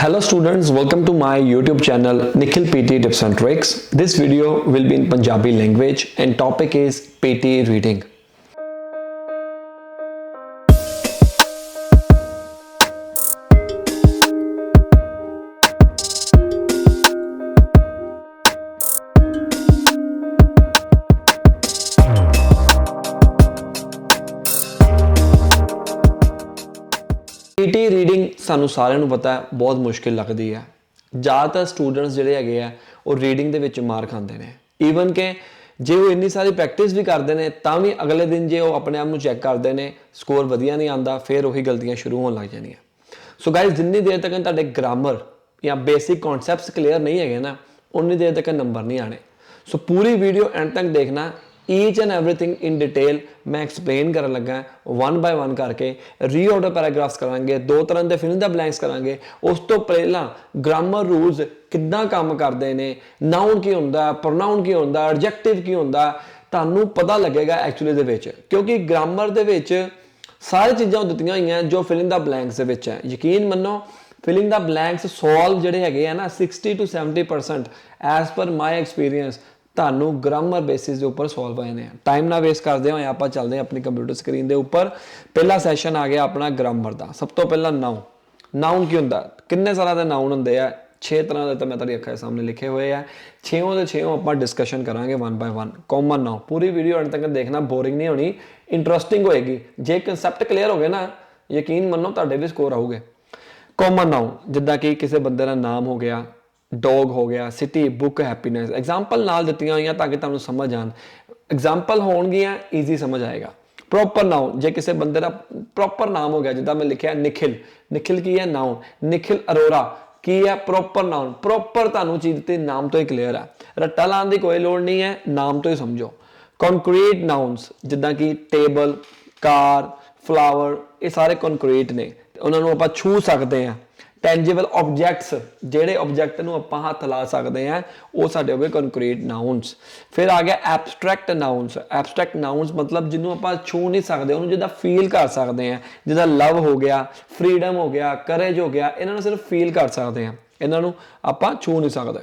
Hello students, welcome to my YouTube channel Nikhil PT Tips and Tricks. This video will be in Punjabi language and topic is PT reading. PT reading ਸਾਨੂੰ ਸਾਰਿਆਂ ਨੂੰ ਪਤਾ ਹੈ ਬਹੁਤ ਮੁਸ਼ਕਿਲ ਲੱਗਦੀ ਹੈ। ਜ਼ਿਆਦਾਤਰ ਸਟੂਡੈਂਟਸ ਜਿਹੜੇ ਹੈਗੇ ਆ ਉਹ ਰੀਡਿੰਗ ਦੇ ਵਿੱਚ ਮਾਰ ਖਾਂਦੇ ਨੇ। ਈਵਨ ਕਿ ਜੇ ਉਹ ਇੰਨੀ ਸਾਰੀ ਪ੍ਰੈਕਟਿਸ ਵੀ ਕਰਦੇ ਨੇ ਤਾਂ ਵੀ ਅਗਲੇ ਦਿਨ ਜੇ ਉਹ ਆਪਣੇ ਆਪ ਨੂੰ ਚੈੱਕ ਕਰਦੇ ਨੇ ਸਕੋਰ ਵਧੀਆ ਨਹੀਂ ਆਉਂਦਾ, ਫਿਰ ਉਹੀ ਗਲਤੀਆਂ ਸ਼ੁਰੂ ਹੋਣ ਲੱਗ ਜਾਂਦੀਆਂ। ਸੋ ਗਾਇਜ਼, ਜਿੰਨੀ ਦੇਰ ਤੱਕ ਤੁਹਾਡੇ ਗ੍ਰਾਮਰ ਜਾਂ ਬੇਸਿਕ ਕਨਸੈਪਟਸ ਕਲੀਅਰ ਨਹੀਂ ਹੈਗੇ ਨਾ, ਉਨੀ ਦੇਰ ਤੱਕ ਨੰਬਰ ਨਹੀਂ ਆਣੇ। ਸੋ ਪੂਰੀ ਵੀਡੀਓ ਐਂਡ ਤੱਕ ਦੇਖਣਾ। Each and everything in detail मैं एक्सप्लेन कर लगा वन बाय वन करके रीऑर्डर पैराग्राफ्स करांगे, दो तरह के फिल द ब्लैंक्स करांगे। उस तो पहला ग्रामर रूल्स किद्दां काम करते हैं, नाउन की होंदा, प्रोनाउन की होंदा, एडजेक्टिव की होंदा, तुहानूं पता लगेगा एक्चुअली दे विच, क्योंकि ग्रामर दे विच सारी चीज़ां दित्तियां होईयां जो फिल इन द ब्लैंक्स दे विच है। यकीन मन्नो फिलिंग द ब्लैंक्स सॉल्व जिहड़े हैगे ना 60 to 70% as per my experience ਤੁਹਾਨੂੰ ਗ੍ਰਾਮਰ ਬੇਸਿਸ ਦੇ ਉੱਪਰ ਸੋਲਵ ਹੋਏ ਨੇ। ਟਾਈਮ ਨਾ ਵੇਸਟ ਕਰਦੇ ਹੋਏ ਆਪਾਂ ਚੱਲਦੇ ਹਾਂ ਆਪਣੀ ਕੰਪਿਊਟਰ ਸਕਰੀਨ ਦੇ ਉੱਪਰ। ਪਹਿਲਾ ਸੈਸ਼ਨ ਆ ਗਿਆ ਆਪਣਾ ਗ੍ਰਾਮਰ ਦਾ। ਸਭ ਤੋਂ ਪਹਿਲਾਂ ਨਾਉਨ। ਨਾਉਨ ਕੀ ਹੁੰਦਾ? ਕਿੰਨੇ ਸਾਰਾ ਦੇ ਨਾਉਨ ਹੁੰਦੇ ਆ? 6 ਤਰ੍ਹਾਂ ਦੇ ਤਾਂ ਮੈਂ ਤੁਹਾਡੀ ਅੱਖਾਂ ਦੇ ਸਾਹਮਣੇ ਲਿਖੇ ਹੋਏ ਆ। 6 ਦੇ 6 ਆਪਾਂ ਡਿਸਕਸ਼ਨ ਕਰਾਂਗੇ one by one. Common noun Puri video ਅੰਤ ਤੱਕ ਦੇਖਣਾ, ਬੋਰਿੰਗ ਨਹੀਂ ਹੋਣੀ, ਇੰਟਰਸਟਿੰਗ ਹੋਏਗੀ। ਜੇ ਕਨਸੈਪਟ ਕਲੀਅਰ ਹੋ ਗਏ ਨਾ, ਯਕੀਨ ਮੰਨੋ ਤੁਹਾਡੇ ਵੀ ਸਕੋਰ ਆਊਗੇ। ਕਾਮਨ ਨਾਉਨ ਜਿੱਦਾਂ ਕਿ ਕਿਸੇ ਬੰਦੇ ਦਾ ਨਾਮ ਹੋ ਗਿਆ, डॉग हो गया, सिटी, बुक, हैप्पीनेस। एग्जाम्पल नाल दित्तियां होईयां ताकि तुहानूं समझ आन। एग्जाम्पल होणगियां ईजी समझ आएगा। प्रॉपर नाउन जे किसी बंदे का प्रॉपर नाम हो गया, जिद्दां मैं लिखिया निखिल। निखिल की है? नाउन। निखिल अरोड़ा की है? Proper noun. प्रॉपर तुहानूं चीज़ ते नाम तो ही क्लीयर है, रट्टा लाने की कोई लोड़ नहीं है, नाम तो ही समझो। कॉन्क्रीट नाउन्स जिद्दां कि टेबल, कार, फ्लावर, ये सारे कॉन्क्रीट ने, उन्होंने आपां छू सकते हैं। ਟੈਂਜੀਬਲ ਆਬਜੈਕਟਸ ਜਿਹੜੇ ਆਬਜੈਕਟ ਨੂੰ ਆਪਾਂ ਹੱਥ ਲਾ ਸਕਦੇ ਆ ਉਹ ਸਾਡੇ ਹੋ ਗਏ ਕੰਕਰੀਟ ਨਾउन्स। ਫਿਰ ਆ ਗਿਆ ਐਬਸਟ੍ਰੈਕਟ ਨਾउन्स। ਐਬਸਟ੍ਰੈਕਟ ਨਾउन्स ਮਤਲਬ ਜਿਹਨੂੰ ਆਪਾਂ ਛੂ ਨਹੀਂ ਸਕਦੇ, ਉਹਨੂੰ ਜਿੱਦਾਂ ਫੀਲ ਕਰ ਸਕਦੇ ਆ, ਜਿੱਦਾਂ ਲਵ ਹੋ ਗਿਆ, ਫਰੀडम ਹੋ ਗਿਆ, ਕਰੇਜ ਹੋ ਗਿਆ, ਇਹਨਾਂ ਨੂੰ ਸਿਰਫ ਫੀਲ ਕਰ ਸਕਦੇ ਆ, ਇਹਨਾਂ ਨੂੰ ਆਪਾਂ ਛੂ ਨਹੀਂ ਸਕਦੇ।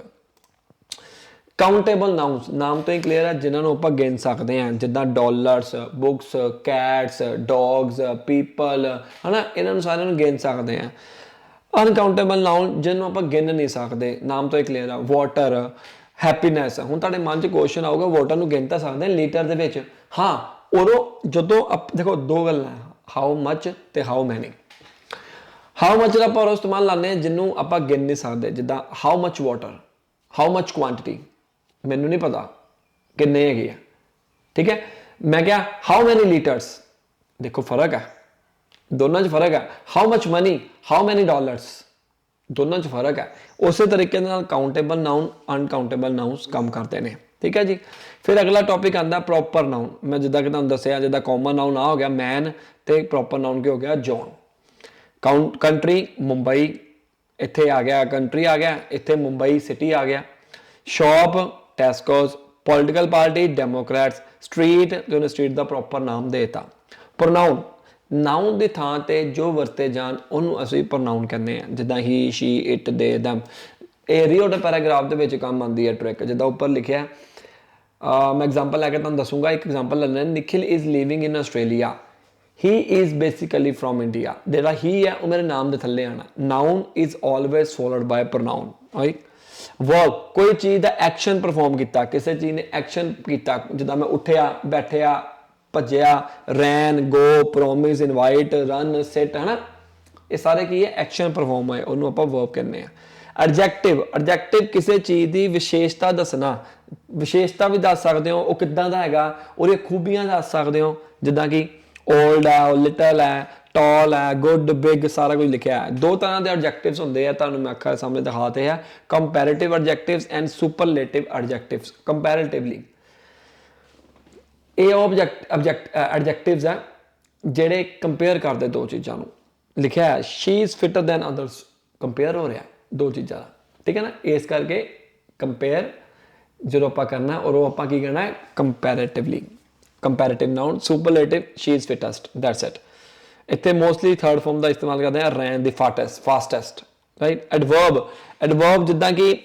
ਕਾਊਂਟੇਬਲ ਨਾउन्स ਨਾਮ ਤੋਂ ਹੀ ਕਲੀਅਰ ਹੈ, ਜਿਨ੍ਹਾਂ ਨੂੰ ਆਪਾਂ ਗਿਣ ਸਕਦੇ ਆ, ਜਿੱਦਾਂ dollars, books, cats, dogs, people, ਹਨਾ, ਇਹਨਾਂ ਨੂੰ ਸਾਰਿਆਂ ਨੂੰ ਗਿਣ ਸਕਦੇ ਆ। ਅਨਕਾਊਂਟੇਬਲ ਨਾउन ਜਿਹਨੂੰ ਆਪਾਂ ਗਿਣ ਨਹੀਂ ਸਕਦੇ, ਨਾਮ ਤੋਂ ਹੀ ਕਲੀਅਰ ਆ। Water, happiness. ਹੁਣ ਤੁਹਾਡੇ ਮਨ 'ਚ ਕੁਐਸਚਨ ਆਊਗਾ, ਵਾਟਰ ਨੂੰ ਗਿਣ ਤਾਂ ਸਕਦੇ ਲੀਟਰ ਦੇ ਵਿੱਚ? ਹਾਂ, ਉਦੋਂ ਜਦੋਂ ਦੇਖੋ ਦੋ ਗੱਲਾਂ, ਹਾਊ ਮਚ ਤੇ ਹਾਊ ਮੈਨੀ। ਹਾਊ ਮਚ ਦਾ ਆਪਾਂ ਉਹ ਇਸਤੇਮਾਲ ਲਾਉਂਦੇ ਹਾਂ ਜਿਹਨੂੰ ਆਪਾਂ ਗਿਣ ਨਹੀਂ ਸਕਦੇ, ਜਿੱਦਾਂ how much water, how much quantity, ਮੈਨੂੰ ਨਹੀਂ ਪਤਾ ਕਿੰਨੇ ਹੈਗੇ ਆ, ਠੀਕ ਹੈ। ਮੈਂ ਕਿਹਾ ਹਾਊ ਮੈਨੀ ਲੀਟਰਸ, ਦੇਖੋ ਫਰਕ ਹੈ, ਦੋਨਾਂ 'ਚ ਫਰਕ ਹੈ। How much money, how many dollars, ਦੋਨਾਂ 'ਚ ਫਰਕ ਹੈ। ਉਸੇ ਤਰੀਕੇ ਨਾਲ ਕਾਊਂਟੇਬਲ ਨਾउन, ਅਨਕਾਊਂਟੇਬਲ ਨਾउन्स ਕੰਮ ਕਰਦੇ ਨੇ, ਠੀਕ ਹੈ ਜੀ। ਫਿਰ ਅਗਲਾ ਟੌਪਿਕ ਆਉਂਦਾ ਪ੍ਰੋਪਰ ਨਾउन। ਮੈਂ ਜਿੱਦਾਂ ਕਿ ਤੁਹਾਨੂੰ ਦੱਸਿਆ, ਜਿੱਦਾਂ ਕਾਮਨ ਨਾउन ਆ ਹੋ ਗਿਆ ਮੈਨ, ਤੇ ਪ੍ਰੋਪਰ ਨਾउन ਕੀ ਹੋ ਗਿਆ? ਜੌਨ। ਕੰਟਰੀ ਮੁੰਬਈ, ਇੱਥੇ ਆ ਗਿਆ ਕੰਟਰੀ ਆ ਗਿਆ, ਇੱਥੇ ਮੁੰਬਈ ਸਿਟੀ ਆ ਗਿਆ। Shop Tescos, political party Democrats, street ਤੇ ਉਹਨੇ ਸਟਰੀਟ ਦਾ ਪ੍ਰੋਪਰ ਨਾਮ ਦੇ ਦਿੱਤਾ। ਪ੍ਰੋਨਾउन ਨਾउन ਦੀ ਥਾਂ ਤੇ ਜੋ ਵਰਤੇ ਜਾਣ ਉਹਨੂੰ ਅਸੀਂ ਪ੍ਰੋਨਾउन ਕਹਿੰਦੇ ਆ, ਜਿੱਦਾਂ ਹੀ, ਸ਼ੀ, ਇਟ, ਦੇ, ਦਮ। ਇਹ ਰੀਓਡਰ ਪੈਰਾਗ੍ਰਾਫ ਦੇ ਵਿੱਚ ਕੰਮ ਆਉਂਦੀ ਹੈ ਟ੍ਰਿਕ, ਜਿੱਦਾਂ ਉੱਪਰ ਲਿਖਿਆ। ਮੈਂ ਐਗਜ਼ਾਮਪਲ ਲੈ ਕੇ ਤੁਹਾਨੂੰ ਦੱਸੂਗਾ। ਇੱਕ ਐਗਜ਼ਾਮਪਲ ਲੈਣਾ, Nikhil is living in Australia, he is basically from India. ਜਿਹੜਾ ਹੀ ਹੈ ਉਹ ਮੇਰੇ ਨਾਮ ਦੇ ਥੱਲੇ ਆਣਾ। Noun is always followed by pronoun. Right. Verb, ਕੋਈ ਚੀਜ਼ ਦਾ ਐਕਸ਼ਨ ਪਰਫਾਰਮ ਕੀਤਾ, ਕਿਸੇ ਚੀਜ਼ ਨੇ ਐਕਸ਼ਨ ਕੀਤਾ, ਜਿੱਦਾਂ ਮੈਂ ਉੱਠਿਆ, ਬੈਠਿਆ, ਭੱਜਿਆ, ਰੈਨ, ਗੋ, ਪ੍ਰੋਮਿਸ, ਇਨਵਾਈਟ, ਰਨ, ਸਿਟ, ਹੈ ਨਾ, ਇਹ ਸਾਰੇ ਕੀ ਹੈ? ਐਕਸ਼ਨ ਪਰਫਾਰਮ ਹੋਏ, ਉਹਨੂੰ ਆਪਾਂ ਵਰਬ ਕਹਿੰਦੇ ਆ। ਐਡਜੈਕਟਿਵ, ਐਡਜੈਕਟਿਵ ਕਿਸੇ ਚੀਜ਼ ਦੀ ਵਿਸ਼ੇਸ਼ਤਾ ਦੱਸਣਾ। ਵਿਸ਼ੇਸ਼ਤਾ ਵੀ ਦੱਸ ਸਕਦੇ ਹੋ, ਉਹ ਕਿੱਦਾਂ ਦਾ ਹੈਗਾ, ਉਹਦੀਆਂ ਖੂਬੀਆਂ ਦੱਸ ਸਕਦੇ ਹੋ, ਜਿੱਦਾਂ ਕਿ ਓਲਡ ਹੈ, ਲਿਟਲ ਹੈ, ਟਾਲ ਹੈ, ਗੁੱਡ, ਬਿਗ, ਸਾਰਾ ਕੁਝ ਲਿਖਿਆ ਹੈ। ਦੋ ਤਰ੍ਹਾਂ ਦੇ ਐਡਜੈਕਟਿਵਸ ਹੁੰਦੇ ਆ, ਤੁਹਾਨੂੰ ਮੈਂ ਅੱਖਾਂ ਸਾਹਮਣੇ ਦਿਖਾਤੇ ਹੈ। Comparative ਐਡਜੈਕਟਿਵਸ and ਸੁਪਰਲੇਟਿਵ ਐਡਜੈਕਟਿਵਸ। ਕੰਪੈਰੇਟਿਵਲੀ ਇਹ ਐਡਜੈਕਟਿਵਸ ਹੈ ਜਿਹੜੇ ਕੰਪੇਅਰ ਕਰਦੇ ਦੋ ਚੀਜ਼ਾਂ ਨੂੰ। ਲਿਖਿਆ ਹੈ she is fitter than others, compare ਹੋ ਰਿਹਾ ਦੋ ਚੀਜ਼ਾਂ ਦਾ, ਠੀਕ ਹੈ ਨਾ। ਇਸ ਕਰਕੇ ਕੰਪੇਅਰ ਜਦੋਂ ਆਪਾਂ ਕਰਨਾ, ਔਰ ਉਹ ਆਪਾਂ ਕੀ ਕਰਨਾ ਹੈ? Comparatively. Comparative noun, superlative she is fittest, that's it. ਇੱਥੇ ਮੋਸਟਲੀ ਥਰਡ ਫਾਰਮ ਦਾ ਇਸਤੇਮਾਲ ਕਰਦੇ ਆ, ran the fastest, right. Adverb ਜਿੱਦਾਂ ਕਿ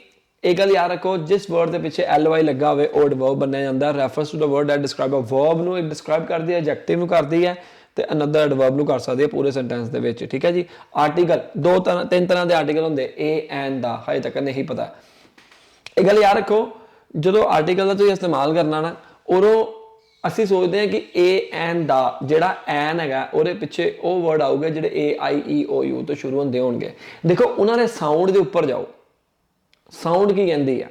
ਇਹ ਗੱਲ ਯਾਦ ਰੱਖੋ, ਜਿਸ ਵਰਡ ਦੇ ਪਿੱਛੇ ly ਲੱਗਾ ਹੋਵੇ ਉਹ ਐਡਵਰਬ ਬਣਿਆ ਜਾਂਦਾ। Reference to the word that describe a verb ਨੂੰ ਡਿਸਕ੍ਰਾਈਬ ਕਰਦੀ ਹੈ, ਐਡਜੈਕਟਿਵ ਨੂੰ ਕਰਦੀ ਹੈ, ਤੇ ਅਨਦਰ ਐਡਵਰਬ ਨੂੰ ਕਰ ਸਕਦੀ ਹੈ ਪੂਰੇ ਸੈਂਟੈਂਸ ਦੇ ਵਿੱਚ। ਠੀਕ ਹੈ ਜੀ। ਆਰਟੀਕਲ ਤਿੰਨ ਤਰ੍ਹਾਂ ਦੇ ਆਰਟੀਕਲ ਹੁੰਦੇ, ਏ ਐਂਡ ਦਾ, ਹਜੇ ਤੱਕ ਨਹੀਂ ਪਤਾ। ਇਹ ਗੱਲ ਯਾਦ ਰੱਖੋ, ਜਦੋਂ ਆਰਟੀਕਲ ਦਾ ਤੁਸੀਂ ਇਸਤੇਮਾਲ ਕਰਨਾ ਨਾ, ਉਦੋਂ ਅਸੀਂ ਸੋਚਦੇ ਹਾਂ ਕਿ ਏ ਐਨ ਦਾ ਜਿਹੜਾ ਐਨ ਹੈਗਾ ਉਹਦੇ ਪਿੱਛੇ ਉਹ ਵਰਡ ਆਊਗਾ ਜਿਹੜੇ AIEOU ਤੋਂ ਸ਼ੁਰੂ ਹੁੰਦੇ ਹੋਣਗੇ। ਦੇਖੋ ਉਹਨਾਂ ਦੇ ਸਾਊਂਡ ਦੇ ਉੱਪਰ ਜਾਓ, ਸਾਊਂਡ ਕੀ ਕਹਿੰਦੀ ਆ,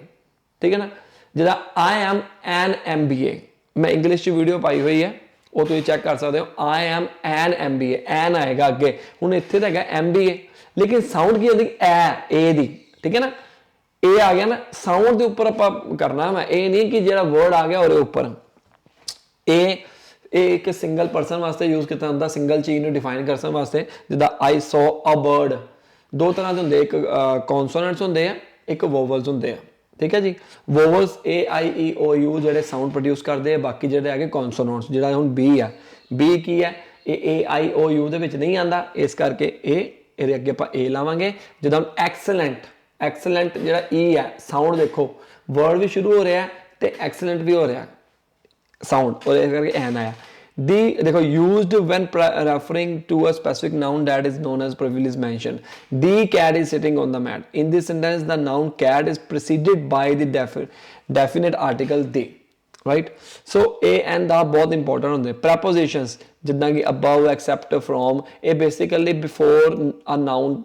ਠੀਕ ਹੈ ਨਾ। ਜਿੱਦਾਂ I am an MBA, ਮੈਂ ਇੰਗਲਿਸ਼ 'ਚ ਵੀਡੀਓ ਪਾਈ ਹੋਈ ਹੈ, ਉਹ ਤੁਸੀਂ ਚੈੱਕ ਕਰ ਸਕਦੇ ਹੋ। I am an MBA, ਐਨ ਆਏਗਾ ਅੱਗੇ। ਹੁਣ ਇੱਥੇ ਤਾਂ ਹੈਗਾ MBA, ਲੇਕਿਨ ਸਾਊਂਡ ਕੀ ਹੁੰਦੀ ਏ ਦੀ, ਠੀਕ ਹੈ ਨਾ। ਇਹ ਆ ਗਿਆ ਨਾ, ਸਾਊਂਡ ਦੇ ਉੱਪਰ ਆਪਾਂ ਕਰਨਾ ਵਾ, ਇਹ ਨਹੀਂ ਕਿ ਜਿਹੜਾ ਵਰਡ ਆ ਗਿਆ ਉਹਦੇ ਉੱਪਰ। ਇਹ ਇੱਕ ਸਿੰਗਲ ਪਰਸਨ ਵਾਸਤੇ ਯੂਜ਼ ਕੀਤਾ ਹੁੰਦਾ, ਸਿੰਗਲ ਚੀਜ਼ ਨੂੰ ਡਿਫਾਈਨ ਕਰਨ ਵਾਸਤੇ। ਜਿੱਦਾਂ I saw a bird, ਦੋ ਤਰ੍ਹਾਂ ਦੇ ਹੁੰਦੇ, ਇੱਕ ਕੌਨਸੋਨੈਂਟਸ ਹੁੰਦੇ ਆ, ਇੱਕ ਵੋਵਲਸ ਹੁੰਦੇ ਆ। ਠੀਕ ਹੈ ਜੀ। ਵੋਵਲਸ AIEOU ਜਿਹੜੇ ਸਾਊਂਡ ਪ੍ਰੋਡਿਊਸ ਕਰਦੇ ਆ, ਬਾਕੀ ਜਿਹੜੇ ਹੈਗੇ ਕੌਨਸੋਨੈਂਟਸ। ਜਿਹੜਾ ਹੁਣ B ਆ, B ਕੀ ਹੈ, ਇਹ AIOU ਦੇ ਵਿੱਚ ਨਹੀਂ ਆਉਂਦਾ, ਇਸ ਕਰਕੇ ਇਹਦੇ ਅੱਗੇ ਆਪਾਂ A ਲਾਵਾਂਗੇ। ਜਿੱਦਾਂ ਹੁਣ ਐਕਸਲੈਂਟ ਜਿਹੜਾ E ਹੈ, ਸਾਊਂਡ ਦੇਖੋ, ਵਰਡ ਵੀ ਸ਼ੁਰੂ ਹੋ ਰਿਹਾ ਤੇ ਐਕਸਲੈਂਟ ਵੀ ਹੋ ਰਿਹਾ ਸਾਊਂਡ, और इस करके एन आया। दी देखो used when referring to a specific noun that is known as previously mentioned. The cat is sitting on the mat. In this sentence the noun cat is preceded by the definite article the, right? So a and the बहुत important होंगे। prepositions जिद्दां कि above, except, from, ये basically before a noun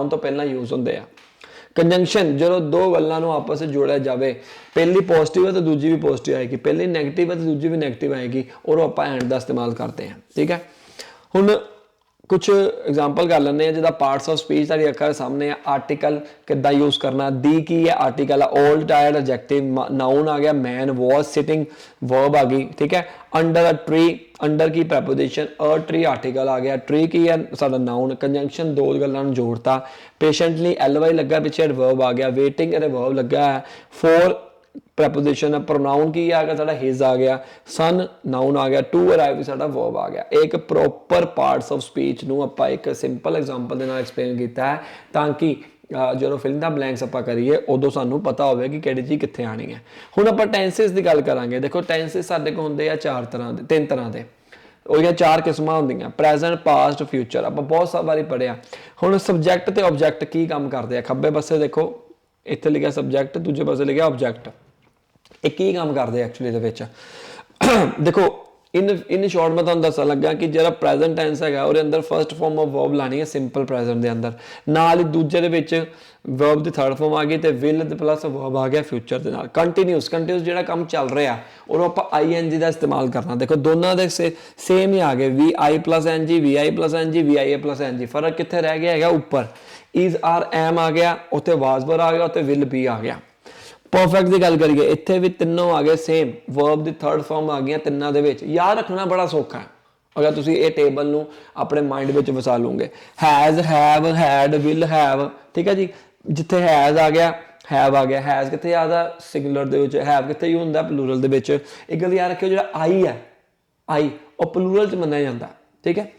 तो पहला use होंगे आ। Conjunction जो दो गल्लां आपस में जोड़ा जाए, पहली पॉजिटिव है तो दूजी भी पॉजिटिव आएगी, पहली नैगेटिव है तो दूजी भी नैगेटिव आएगी, और आप एंड का इस्तेमाल करते हैं। ठीक है। हुण कुछ एग्जाम्पल कर लें, जिदा पार्ट्स ऑफ स्पीच तारी अक्खर सामने है। आर्टिकल किद्दां यूज करना, दी की है article, old tired adjective, noun आ गया मैन, वॉज सिटिंग वर्ब आ गई। ठीक है। अंडर अ ट्री, अंडर की प्रैपोजिशन, अ ट्री आर्टिकल आ गया, ट्री की है साडा नाउन। कंजंक्शन दो गल्लां नूं जोड़ता, पेशेंटली LY लगा पिछे एडवर्ब आ गया, वेटिंग एडवर्ब लगा है, फॉर प्रैपोजिशन, प्रोनाउन की आ गया साडा हिज आ गया, सन नाउन आ गया, टू अराइव साडा वर्ब आ गया। एक प्रॉपर पार्ट्स ऑफ स्पीच नूं आपां एक सिंपल एग्जांपल दे नाल एक्सप्लेन कीता है, ताकि जो फिल द ब्लैंक्स आपां करिए उदों सानूं पता होवे कि किहड़ी चीज़ कित्थे आनी है। हुण आपां टेंसेस की गल करांगे। देखो टेंसेस साडे कोल हुंदे आ तीन तरह के, ਉਹਦੀਆਂ चार किस्मां ਹੁੰਦੀਆਂ, ਪ੍ਰੈਜ਼ੈਂਟ, ਪਾਸਟ, ਫਿਊਚਰ। ਆਪਾਂ ਬਹੁਤ ਵਾਰੀ ਪੜਿਆ। ਹੁਣ ਸਬਜੈਕਟ ਤੇ ਆਬਜੈਕਟ ਕੀ ਕੰਮ ਕਰਦੇ ਆ, ਖੱਬੇ ਪਾਸੇ ਦੇਖੋ ਇੱਥੇ ਲਿਖਿਆ ਸਬਜੈਕਟ, ਦੂਜੇ ਪਾਸੇ ਲਿਖਿਆ ਆਬਜੈਕਟ। ਇਹ ਕੀ ਕੰਮ ਕਰਦੇ ਐਕਚੁਅਲੀ ਇਹਦੇ ਵਿੱਚ ਦੇਖੋ। इन शॉर्ट मैं तुहानूं दस्सण लगा कि जो प्रेजेंट टेंस है ਉਹਦੇ अंदर फर्स्ट फॉर्म ऑफ वर्ब लानी है सिंपल प्रेजेंट के अंदर, नाल ही दूजे ਦੇ वर्ब की थर्ड फॉर्म आ गई, तो विल प्लस वर्ब आ गया फ्यूचर के नाल। कंटीन्यूस जो काम चल रहा और आप ING का इस्तेमाल करना। देखो दोनों के सेम ही आ गए, VI plus NG, VI plus NG, VIA plus NG। फर्क कितने रह गया है, ऊपर इज आर एम आ गया, उत्ते वाज वर आ गया, उत्ते विल बी आ गया। परफेक्ट की गल करिए, इत्थे भी तीनों आ गए सेम, वर्ब की थर्ड फॉर्म आ गई तिनों दे विच। याद रखना बड़ा सौखा है अगर तुसीं ये टेबल नूं अपने माइंड विच वसा लोगे। Has, have, had, will, have. ठीक है जी। जिथे हैज़ आ गया, हैव आ गया, हैज़ कित्थे आता सिंगुलर दे विच, हैव कित्थे हुंदा प्लूरल दे विच। एक गल याद रखियो, जिहड़ा आई है, आई वो प्लूरल च मन्निया जांदा। ठीक है।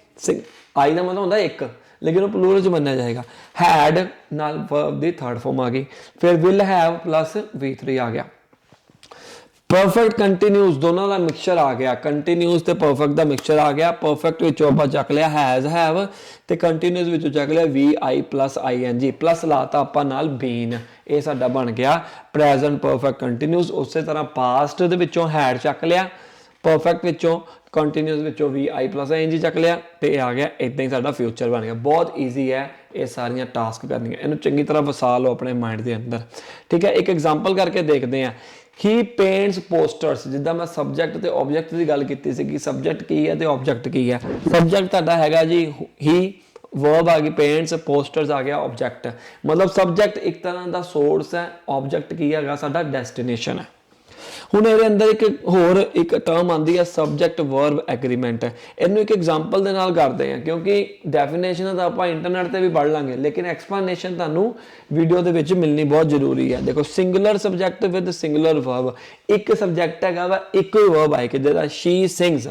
आई का मतलब होंदा एक, लेकिन वो प्लूरल च मन्निया जाएगा। हैड नाल वर्ब दी थर्ड फॉर्म आ गई, फिर विल हैव प्लस V3 आ गया। परफेक्ट कंटीन्यूस दोनों का मिक्सचर आ गया, कंटीन्यूस ते परफेक्ट का मिक्सचर आ गया। परफेक्ट विचों आपां चक लिया हैज़, हैव, ते कंटीन्यूस विचों चक लिया VI प्लस ING, प्लस लाता आपां नाल बीन। ये साडा बन गया प्रेजेंट परफेक्ट कंटीन्यूस। उस तरह पास्ट दे विचों हैड चक लिया, परफेक्ट विचों कंटीन्यूस विचों VI प्लस ING चक लिया, तो यह आ गया। इदां ही साडा फ्यूचर बन गया। बहुत ईजी है ये सारियां टास्क करनियां, इन्हूं चंगी तरह वसा लो अपने माइंड के अंदर। ठीक है। एक एग्जाम्पल करके देखते हैं। ही पेंट्स पोस्टर्स, जिद्दां मैं सब्जैक्ट ते ऑब्जैक्ट की गल कीती सी कि सब्जैक्ट की है तो ऑब्जैक्ट की है। सब्जैक्ट तुहाडा हैगा जी ही, वर्ब आ गई पेंट्स, पोस्टर्स आ गया ऑब्जैक्ट। मतलब सब्जैक्ट एक तरह का सोर्स है, ऑब्जैक्ट की है साडा डेस्टिनेशन है। हुण इहदे अंदर एक टर्म आती है सब्जैक्ट वर्ब एग्रीमेंट। इनू एक एग्जाम्पल दे नाल करते हैं, क्योंकि डेफिनेशन तो आप इंटरनेट पर भी पढ़ लांगे, लेकिन एक्सप्लेनेशन तुहानूं वीडियो दे विच मिलनी बहुत जरूरी है। देखो singular subject with singular verb, एक सब्जैक्ट है वा एक ही वर्ब आएगी, जिहदा शी सिंग्स।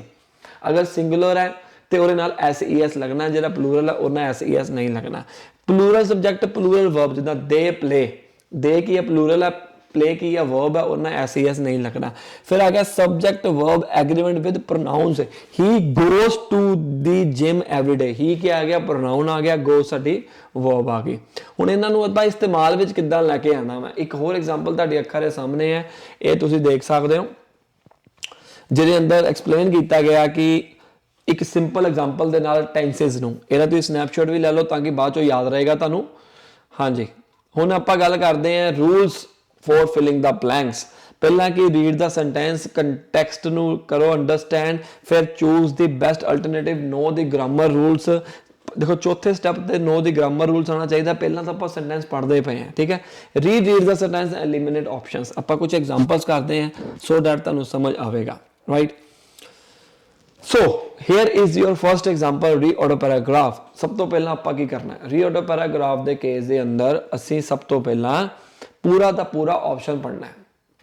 अगर सिंगुलर है ਤੇ ਉਹਦੇ ਨਾਲ SES ਲੱਗਣਾ, ਜਿਹੜਾ ਪਲੂਰਲ ਹੈ ਉਹਨਾਂ SES ਨਹੀਂ ਲੱਗਣਾ। ਪਲੂਰਲ ਸਬਜੈਕਟ ਪਲੂਰਲ ਵਰਬ, ਜਿੱਦਾਂ ਦੇ ਪਲੇ, ਦੇ ਕੀ ਹੈ ਪਲੂਰਲ ਹੈ, ਪਲੇ ਕੀ ਹੈ ਵਰਬ ਹੈ, ਉਹਨਾਂ SES ਨਹੀਂ ਲੱਗਣਾ। ਫਿਰ ਆ ਗਿਆ subject verb agreement with pronouns, he goes to the gym everyday, he ਕੀ ਆ ਗਿਆ ਪ੍ਰੋਨਾਉਨ ਆ ਗਿਆ, ਗੋ ਸਾਡੀ ਵਰਬ ਆ ਗਈ। ਹੁਣ ਇਹਨਾਂ ਨੂੰ ਆਪਾਂ ਇਸਤੇਮਾਲ ਵਿੱਚ ਕਿੱਦਾਂ ਲੈ ਕੇ ਆਣਾ ਵਾ, ਇੱਕ ਹੋਰ ਐਗਜ਼ਾਮਪਲ ਤੁਹਾਡੀ ਅੱਖਾਂ ਦੇ ਸਾਹਮਣੇ ਹੈ, ਇਹ ਤੁਸੀਂ ਦੇਖ ਸਕਦੇ ਹੋ, ਜਿਹਦੇ ਅੰਦਰ ਐਕਸਪਲੇਨ ਕੀਤਾ ਗਿਆ ਕਿ ਇੱਕ ਸਿੰਪਲ ਐਗਜ਼ਾਮਪਲ ਦੇ ਨਾਲ ਟੈਂਸਸ ਨੂੰ, ਇਹਦਾ ਤੁਸੀਂ ਸਨੈਪਸ਼ਾਟ ਵੀ ਲੈ ਲਓ ਤਾਂ ਕਿ ਬਾਅਦ ਚੋਂ ਯਾਦ ਰਹੇਗਾ ਤੁਹਾਨੂੰ। ਹਾਂਜੀ, ਹੁਣ ਆਪਾਂ ਗੱਲ ਕਰਦੇ ਹਾਂ ਰੂਲਸ ਫॉर ਫਿਲਿੰਗ ਦਾ ਬਲੈਂਕਸ। ਪਹਿਲਾਂ ਕਿ ਰੀਡ ਦਾ ਸੈਂਟੈਂਸ, ਕੰਟੈਕਸਟ ਨੂੰ ਕਰੋ ਅੰਡਰਸਟੈਂਡ, ਫਿਰ ਚੂਜ਼ ਦੀ ਬੈਸਟ ਅਲਟਰਨੇਟਿਵ, ਨੋ ਦੀ ਗ੍ਰਾਮਰ ਰੂਲਸ। ਦੇਖੋ ਚੌਥੇ ਸਟੈਪ ਤੇ ਨੋ ਦੀ ਗ੍ਰਾਮਰ ਰੂਲਸ ਆਉਣਾ ਚਾਹੀਦਾ। ਪਹਿਲਾਂ ਤਾਂ ਆਪਾਂ ਸੈਂਟੈਂਸ ਪੜ੍ਹਦੇ ਪਏ ਹਾਂ, ਠੀਕ ਹੈ। ਰੀਡ ਦਾ ਸੈਂਟੈਂਸ, ਐਲੀਮੀਨੇਟ ਆਪਸ਼ਨਸ। ਆਪਾਂ ਕੁਝ ਐਗਜ਼ਾਮਪਲਸ ਕਰਦੇ ਹਾਂ ਸੋ ਦੈਟ ਤੁਹਾਨੂੰ ਸਮਝ ਆਵੇਗਾ, right. So here is your first example, reorder paragraph. ਸਭ ਤੋਂ ਪਹਿਲਾਂ ਆਪਾਂ ਕੀ ਕਰਨਾ ਹੈ, ਰੀਆਰਡਰ ਪੈਰਾਗ੍ਰਾਫ ਦੇ ਕੇਸ ਦੇ ਅੰਦਰ ਅਸੀਂ ਸਭ ਤੋਂ ਪਹਿਲਾਂ ਪੂਰਾ ਦਾ ਪੂਰਾ ਆਪਸ਼ਨ ਪੜ੍ਹਨਾ ਹੈ।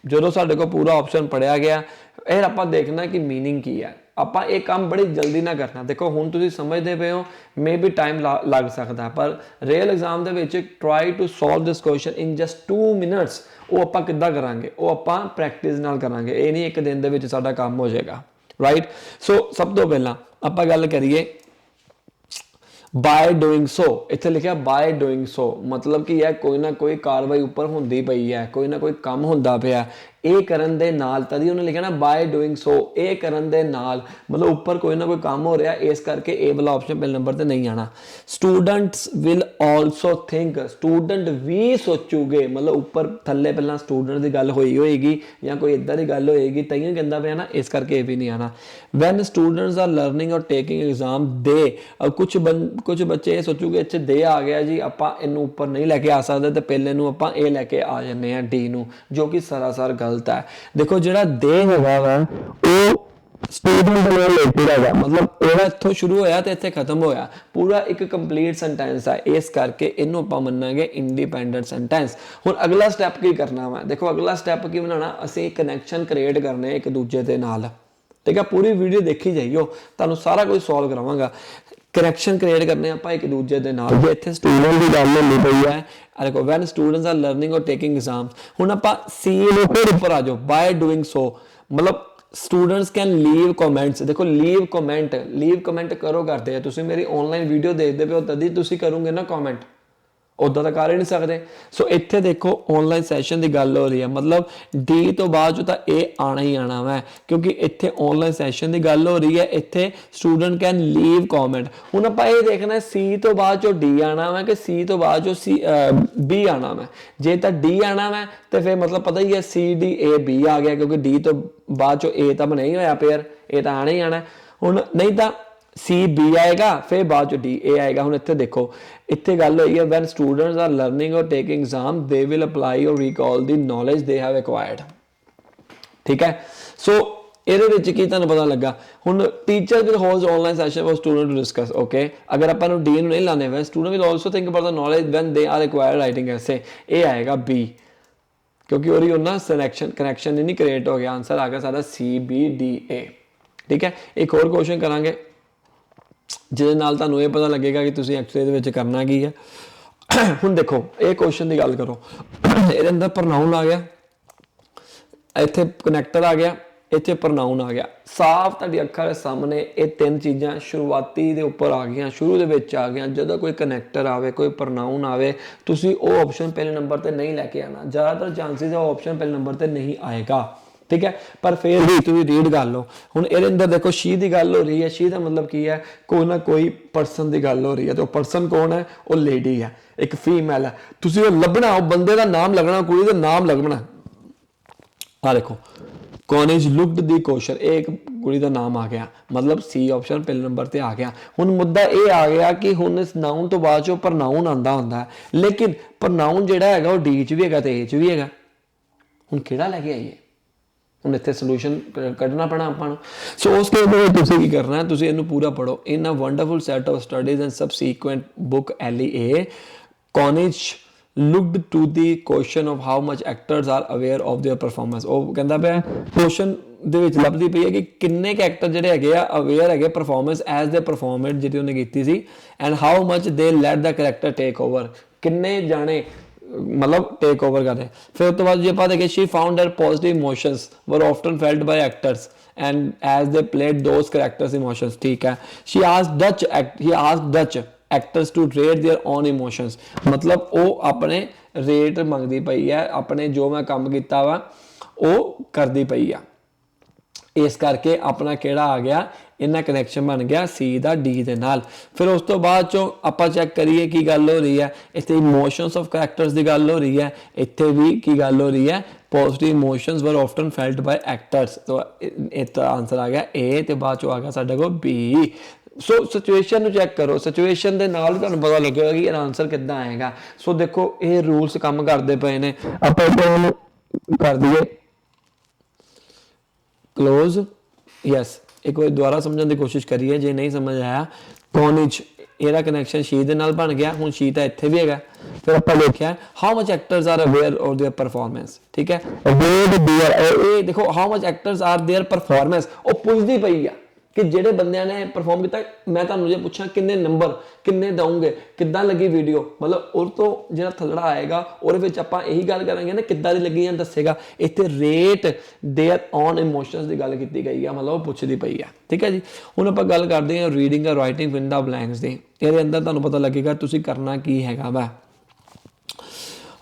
ਜਦੋਂ ਸਾਡੇ ਕੋਲ ਪੂਰਾ ਆਪਸ਼ਨ ਪੜਿਆ ਗਿਆ, ਫਿਰ ਆਪਾਂ ਦੇਖਣਾ ਕਿ ਮੀਨਿੰਗ ਕੀ ਹੈ। ਆਪਾਂ ਇਹ ਕੰਮ ਬੜੀ ਜਲਦੀ ਨਾ ਕਰਨਾ। ਦੇਖੋ ਹੁਣ ਤੁਸੀਂ ਸਮਝਦੇ ਪਏ ਹੋ, ਮੇ ਬੀ ਟਾਈਮ ਲੱਗ ਸਕਦਾ, ਪਰ ਰੀਅਲ ਐਗਜ਼ਾਮ ਦੇ ਵਿੱਚ try to solve this question in just 2 minutes. ਉਹ ਆਪਾਂ ਕਿੱਦਾਂ ਕਰਾਂਗੇ, ਉਹ ਆਪਾਂ ਪ੍ਰੈਕਟਿਸ ਨਾਲ ਕਰਾਂਗੇ, ਇਹ ਨਹੀਂ ਇੱਕ ਦਿਨ ਦੇ ਵਿੱਚ ਸਾਡਾ ਕੰਮ ਹੋ ਜਾਏਗਾ, ਰਾਈਟ। ਸੋ ਸਭ ਤੋਂ ਪਹਿਲਾਂ ਆਪਾਂ ਗੱਲ ਕਰੀਏ ਬਾय ਡੂਇੰਗ ਸੋ। ਇੱਥੇ ਲਿਖਿਆ ਬਾय ਡੂਇੰਗ ਸੋ, ਮਤਲਬ ਕੀ ਹੈ ਕੋਈ ਨਾ ਕੋਈ ਕਾਰਵਾਈ ਉੱਪਰ ਹੁੰਦੀ ਪਈ ਹੈ, ਕੋਈ ਨਾ ਕੋਈ ਕੰਮ ਹੁੰਦਾ ਪਿਆ, ਇਹ ਕਰਨ ਦੇ ਨਾਲ, ਤਦੀ ਉਹਨੇ ਲਿਖਿਆ ਨਾ ਬਾय ਡੂਇੰਗ ਸੋ, ਇਹ ਕਰਨ ਦੇ ਨਾਲ, ਮਤਲਬ ਉੱਪਰ ਕੋਈ ਨਾ ਕੋਈ ਕੰਮ ਹੋ ਰਿਹਾ, ਇਸ ਕਰਕੇ ਇਹ ਵਾਲਾ ਆਪਸ਼ਨ ਪਹਿਲੇ ਨੰਬਰ ਤੇ ਨਹੀਂ ਆਣਾ। Students will also think, student ਵੀ ਸੋਚੂਗੇ, ਮਤਲਬ ਉੱਪਰ ਥੱਲੇ ਪਹਿਲਾਂ ਸਟੂਡੈਂਟ ਦੀ ਗੱਲ ਹੋਈ ਹੋਏਗੀ ਜਾਂ ਕੋਈ ਇਦਾਂ ਦੀ ਗੱਲ ਹੋਏਗੀ, ਤਾਈਓ ਕਹਿੰਦਾ ਪਿਆ ਨਾ, ਇਸ ਕਰਕੇ ਇਹ ਵੀ ਨਹੀਂ ਆਣਾ। ਵੈਨ ਸਟੂਡੈਂਟਸ ਆਰ ਲਰਨਿੰਗ ਔਰ ਟੇਕਿੰਗ ਐਗਜ਼ਾਮ ਦੇ, ਕੁਝ ਬੱਚੇ ਇਹ ਸੋਚੂਗੇ ਇੱਥੇ ਦੇ ਆ ਗਿਆ ਜੀ, ਆਪਾਂ ਇਹਨੂੰ ਉੱਪਰ ਨਹੀਂ ਲੈ ਕੇ ਆ ਸਕਦੇ, ਤੇ ਪਹਿਲੇ ਨੂੰ ਆਪਾਂ ਇਹ ਲੈ ਕੇ ਆ ਜਾਂਦੇ ਆ ਡੀ ਨੂੰ, ਜੋ ਕਿ ਸਰਾਸਰ ਗਲਤ ਹੈ। ਦੇਖੋ ਜਿਹੜਾ ਦੇ ਹੈਗਾ ਵਾ ਉਹ ਸਟੂਡੈਂਟ ਦੇ ਨਾਲ ਰਿਲੇਟਡ ਹੈਗਾ, ਮਤਲਬ ਇਹਦਾ ਇੱਥੋਂ ਸ਼ੁਰੂ ਹੋਇਆ ਤੇ ਇੱਥੇ ਖਤਮ ਹੋਇਆ, ਪੂਰਾ ਇੱਕ ਕੰਪਲੀਟ ਸੈਂਟੈਂਸ ਹੈ, ਇਸ ਕਰਕੇ ਇਹਨੂੰ ਆਪਾਂ ਮੰਨਾਂਗੇ ਇੰਡੀਪੈਂਡੈਂਟ ਸੈਂਟੈਂਸ। ਹੁਣ ਅਗਲਾ ਸਟੈਪ ਕੀ ਕਰਨਾ ਵਾ, ਦੇਖੋ ਅਗਲਾ ਸਟੈਪ ਕੀ ਬਣਾਉਣਾ, ਅਸੀਂ ਕਨੈਕਸ਼ਨ ਕ੍ਰੀਏਟ ਕਰਨੇ ਇੱਕ ਦੂਜੇ ਦੇ ਨਾਲ, ਠੀਕ ਹੈ। ਪੂਰੀ ਵੀਡੀਓ ਦੇਖੀ ਜਾਈਓ, ਤੁਹਾਨੂੰ ਸਾਰਾ ਕੁਝ ਸੋਲਵ ਕਰਾਵਾਂਗਾ। ਕਨੈਕਸ਼ਨ ਕ੍ਰੀਏਟ ਕਰਨੇ ਆਪਾਂ ਇੱਕ ਦੂਜੇ ਦੇ ਨਾਲ। ਜੇ ਇੱਥੇ ਸਟੂਡੈਂਟ ਦੀ ਗੱਲ ਹੁੰਦੀ ਪਈ ਹੈ, ਦੇਖੋ ਵੈਨ ਸਟੂਡੈਂਟਸ ਆਰ ਲਰਨਿੰਗ ਔਰ ਟੇਕਿੰਗ ਐਗਜ਼ਾਮਸ, ਹੁਣ ਆਪਾਂ ਸੀ ਦੇ ਫਿਰ ਉੱਪਰ ਆ ਜਾਓ, ਬਾय ਡੂਇੰਗ ਸੋ, ਮਤਲਬ ਸਟੂਡੈਂਟਸ ਕੈਨ ਲੀਵ ਕਮੈਂਟਸ। ਦੇਖੋ ਲੀਵ ਕਮੈਂਟ ਕਰੋ ਕਰਦੇ ਆ, ਤੁਸੀਂ ਮੇਰੀ ਆਨਲਾਈਨ ਵੀਡੀਓ ਦੇਖਦੇ ਪਏ ਹੋ ਤਦੀ ਤੁਸੀਂ ਕਰੋਗੇ ਨਾ ਕਮੈਂਟ, ਉਦਾਂ ਤਾਂ ਕਰ ਹੀ ਨਹੀਂ ਸਕਦੇ। ਸੋ ਇੱਥੇ ਦੇਖੋ ਆਨਲਾਈਨ ਸੈਸ਼ਨ ਦੀ ਗੱਲ ਹੋ ਰਹੀ ਹੈ, ਮਤਲਬ ਡੀ ਤੋਂ ਬਾਅਦ ਚ ਤਾਂ ਇਹ ਆਣਾ ਹੀ ਆਣਾ ਵਾ, ਕਿਉਂਕਿ ਇੱਥੇ ਆਨਲਾਈਨ ਸੈਸ਼ਨ ਦੀ ਗੱਲ ਹੋ ਰਹੀ ਹੈ, ਇੱਥੇ ਸਟੂਡੈਂਟ ਕੈਨ ਲੀਵ ਕਮੈਂਟ। ਹੁਣ ਆਪਾਂ ਇਹ ਦੇਖਣਾ ਸੀ ਤੋਂ ਬਾਅਦ ਚੋਂ ਡੀ ਆਣਾ ਵਾ ਕਿ ਸੀ ਤੋਂ ਬਾਅਦ ਚੋਂ ਬੀ ਆਣਾ ਵਾ। ਜੇ ਤਾਂ ਡੀ ਆਣਾ ਵਾ ਤੇ ਫਿਰ ਮਤਲਬ ਪਤਾ ਹੀ ਹੈ CDAB ਆ ਗਿਆ, ਕਿਉਂਕਿ ਡੀ ਤੋਂ ਬਾਅਦ ਚੋਂ ਏ ਤਾਂ ਬਣਿਆ ਹੀ ਹੋਇਆ ਪੇਅਰ, ਇਹ ਤਾਂ ਆਣਾ ਹੀ ਆਣਾ। ਹੁਣ ਨਹੀਂ ਤਾਂ CB ਆਏਗਾ, ਫਿਰ ਬਾਅਦ ਚ DA ਆਏਗਾ। ਹੁਣ ਇੱਥੇ ਦੇਖੋ, ਇੱਥੇ ਗੱਲ ਹੋਈ ਹੈ ਵੈਨ ਸਟੂਡੈਂਟਸ ਆਰ ਲਰਨਿੰਗ ਔਰ taking exam they will apply ਔਰ recall the knowledge they have acquired, ਠੀਕ ਹੈ। ਸੋ ਇਹਦੇ ਵਿੱਚ ਕੀ ਤੁਹਾਨੂੰ ਪਤਾ ਲੱਗਾ, ਹੁਣ teacher will hold online session for student to discuss, okay. ਅਗਰ ਆਪਾਂ ਨੂੰ ਡੀ ਨੂੰ ਨਹੀਂ ਲਾਣੇ, when student will also think about the knowledge when they are required writing essay, ਇਹ ਆਏਗਾ B, ਕਿਉਂਕਿ ਉਹਦੀ ਉਹਨਾਂ ਕਨੈਕਸ਼ਨ ਹੀ ਨਹੀਂ ਕ੍ਰੀਏਟ ਹੋ ਗਿਆ। ਆਨਸਰ ਆ ਗਿਆ ਸਾਡਾ CBDA, ਠੀਕ ਹੈ। ਇੱਕ ਹੋਰ ਕੁਐਸਚਨ ਕਰਾਂਗੇ ਜਿਹਦੇ ਨਾਲ ਤੁਹਾਨੂੰ ਇਹ ਪਤਾ ਲੱਗੇਗਾ ਕਿ ਤੁਸੀਂ ਐਕਚੁਅਲੀ ਇਹਦੇ ਵਿੱਚ ਕਰਨਾ ਕੀ ਹੈ। ਹੁਣ ਦੇਖੋ ਇਹ ਕੁਐਸਚਨ ਦੀ ਗੱਲ ਕਰੋ, ਇਹਦੇ ਅੰਦਰ ਪ੍ਰੋਨਾਉਨ ਆ ਗਿਆ, ਇੱਥੇ ਕਨੈਕਟਰ ਆ ਗਿਆ, ਇੱਥੇ ਪ੍ਰੋਨਾਉਨ ਆ ਗਿਆ। ਸਾਫ਼ ਤੁਹਾਡੀ ਅੱਖਾਂ ਦੇ ਸਾਹਮਣੇ ਇਹ ਤਿੰਨ ਚੀਜ਼ਾਂ ਸ਼ੁਰੂਆਤੀ ਦੇ ਉੱਪਰ ਆ ਗਈਆਂ, ਸ਼ੁਰੂ ਦੇ ਵਿੱਚ ਆ ਗਈਆਂ। ਜਦੋਂ ਕੋਈ ਕਨੈਕਟਰ ਆਵੇ, ਕੋਈ ਪ੍ਰੋਨਾਉਨ ਆਵੇ, ਤੁਸੀਂ ਉਹ ਆਪਸ਼ਨ ਪਹਿਲੇ ਨੰਬਰ ਤੇ ਨਹੀਂ ਲੈ ਕੇ ਆਣਾ। ਜ਼ਿਆਦਾਤਰ ਚਾਂਸਿਸ ਉਹ ਆਪਸ਼ਨ ਪਹਿਲੇ ਨੰਬਰ ਤੇ ਨਹੀਂ ਆਏਗਾ, ਠੀਕ ਹੈ। ਪਰ ਫਿਰ ਵੀ ਤੁਸੀਂ ਰੀਡ ਕਰ ਲਓ। ਹੁਣ ਇਹਦੇ ਅੰਦਰ ਦੇਖੋ ਸ਼ੀ ਦੀ ਗੱਲ ਹੋ ਰਹੀ ਹੈ, ਸ਼ੀ ਦਾ ਮਤਲਬ ਕੀ ਹੈ, ਕੋਈ ਨਾ ਕੋਈ ਪਰਸਨ ਦੀ ਗੱਲ ਹੋ ਰਹੀ ਹੈ, ਤੇ ਉਹ ਪਰਸਨ ਕੌਣ ਹੈ, ਉਹ ਲੇਡੀ ਹੈ, ਇੱਕ ਫੀਮੇਲ ਹੈ। ਤੁਸੀਂ ਉਹ ਲੱਭਣਾ, ਉਹ ਬੰਦੇ ਦਾ ਨਾਮ ਲੱਗਣਾ, ਕੁੜੀ ਦਾ ਨਾਮ ਲੱਗਣਾ। ਆ ਦੇਖੋ ਕੌਨੇਜ ਲੁਕਡ ਦੀ ਕੋਸ਼ਰ, ਇਹ ਇੱਕ ਕੁੜੀ ਦਾ ਨਾਮ ਆ ਗਿਆ, ਮਤਲਬ C ਆਪਸ਼ਨ ਪਹਿਲੇ ਨੰਬਰ ਤੇ ਆ ਗਿਆ। ਹੁਣ ਮੁੱਦਾ ਇਹ ਆ ਗਿਆ ਕਿ ਹੁਣ ਇਸ ਨਾਉਨ ਤੋਂ ਬਾਅਦ ਚੋਂ ਪ੍ਰੋਨਾਉਨ ਆਂਦਾ ਹੁੰਦਾ, ਲੇਕਿਨ ਪ੍ਰੋਨਾਉਨ ਜਿਹੜਾ ਹੈਗਾ ਉਹ D 'ਚ ਵੀ ਹੈਗਾ ਤੇ A 'ਚ ਵੀ ਹੈਗਾ। ਹੁਣ ਕਿਹੜਾ ਲੈ ਕੇ ਆਈਏ, ਹੁਣ ਇੱਥੇ ਸੋਲੂਸ਼ਨ ਕੱਢਣਾ ਪੈਣਾ ਆਪਾਂ ਨੂੰ। ਸੋ ਉਸ ਦੇ ਵਿੱਚ ਤੁਸੀਂ ਕੀ ਕਰਨਾ, ਤੁਸੀਂ ਇਹਨੂੰ ਪੂਰਾ ਪੜ੍ਹੋ। In a wonderful set of studies and subsequent book LEA, ਕੌਨੇਜ looked to the question of how much actors are aware of their performance। ਉਹ ਕਹਿੰਦਾ ਪਿਆ ਕੁਐਸਚਨ ਦੇ ਵਿੱਚ ਲੱਭਦੀ ਪਈ ਹੈ ਕਿ ਕਿੰਨੇ ਕੁ ਐਕਟਰ ਜਿਹੜੇ ਹੈਗੇ ਆ ਅਵੇਅਰ ਹੈਗੇ ਪਰਫਾਰਮੈਂਸ ਐਜ਼ ਦੇ ਪਰਫਾਰਮੈਂਸ ਜਿਹੜੀ ਉਹਨੇ ਕੀਤੀ ਸੀ ਐਂਡ ਹਾਊ ਮਚ ਦੇ ਲੈਟ ਦਾ ਕਰੈਕਟਰ ਟੇਕ ਓਵਰ, ਕਿੰਨੇ ਜਾਣੇ मतलब टेक ओवर कर रहे हैं। फिर उसके बाद ये बात है कि she found that positive emotions were often felt by actors and as they played those characters emotions. ठीक है, he asked Dutch actors to rate their own emotions, मतलब वो अपने रेट मंगदी पई है, अपने जो मैं काम किया वा वो करदी पई है, इस करके अपना केड़ा आ गया इन्ना कनैक्शन बन गया सी दा डी दे नाल। फिर उस तो बाद चो आपां चेक करिए की गल हो रही है, इत्थे इमोशंस ऑफ करैक्टर्स की गल हो रही है, इत्थे भी की गल हो रही है positive emotions were often felt by actors. तो इतना आंसर आ गया ए ते बाद चो आ गया साडे कोल बी। सो सिचुएशन नूं चेक करो, सिचुएशन दे नाल तुहानूं पता लगेगा कि आंसर किद्दां आएगा। सो देखो ये रूल्स काम करदे पए ने, आपां कर दिए क्लोज। यस, एक बार दोबारा समझने की कोशिश करिए, जे नहीं समझ आया कॉनिज ਇਹਦਾ ਕਨੈਕਸ਼ਨ ਸ਼ੀ ਦੇ ਨਾਲ ਬਣ ਗਿਆ, ਹੁਣ ਸ਼ੀ ਤਾਂ ਇੱਥੇ ਵੀ ਹੈਗਾ। ਫਿਰ ਆਪਾਂ ਦੇਖਿਆ how much actors are aware of their performance. ਠੀਕ ਹੈ, ਇਹ ਦੇਖੋ how much actors are their performance, ਉਹ ਪੁੱਛਦੀ ਪਈ ਆ ਕਿ ਜਿਹੜੇ ਬੰਦਿਆਂ ਨੇ ਪਰਫਾਰਮ ਕੀਤਾ, ਮੈਂ ਤੁਹਾਨੂੰ ਜੇ ਪੁੱਛਾਂ ਕਿੰਨੇ ਨੰਬਰ ਕਿੰਨੇ ਦਊਂਗੇ, ਕਿੱਦਾਂ ਲੱਗੀ ਵੀਡੀਓ, ਮਤਲਬ ਉਹ ਤੋਂ ਜਿਹੜਾ ਥੱਲੜਾ ਆਏਗਾ ਉਹਦੇ ਵਿੱਚ ਆਪਾਂ ਇਹੀ ਗੱਲ ਕਰਾਂਗੇ ਨਾ ਕਿੱਦਾਂ ਦੀ ਲੱਗੀ ਜਾਂ ਦੱਸੇਗਾ। ਇੱਥੇ ਰੇਟ देयर ऑन ਇਮੋਸ਼ਨਸ ਦੀ ਗੱਲ ਕੀਤੀ ਗਈ ਆ, ਮਤਲਬ ਉਹ ਪੁੱਛਦੀ ਪਈ ਆ। ਠੀਕ ਹੈ ਜੀ, ਹੁਣ ਆਪਾਂ ਗੱਲ ਕਰਦੇ ਹਾਂ ਰੀਡਿੰਗ ਆ ਰਾਈਟਿੰਗ ਫਿਲ ਦਾ ਬਲੈਂਕਸ ਦੀ। ਇਹਦੇ ਅੰਦਰ ਤੁਹਾਨੂੰ ਪਤਾ ਲੱਗੇਗਾ ਤੁਸੀਂ ਕਰਨਾ ਕੀ ਹੈਗਾ ਵਾ।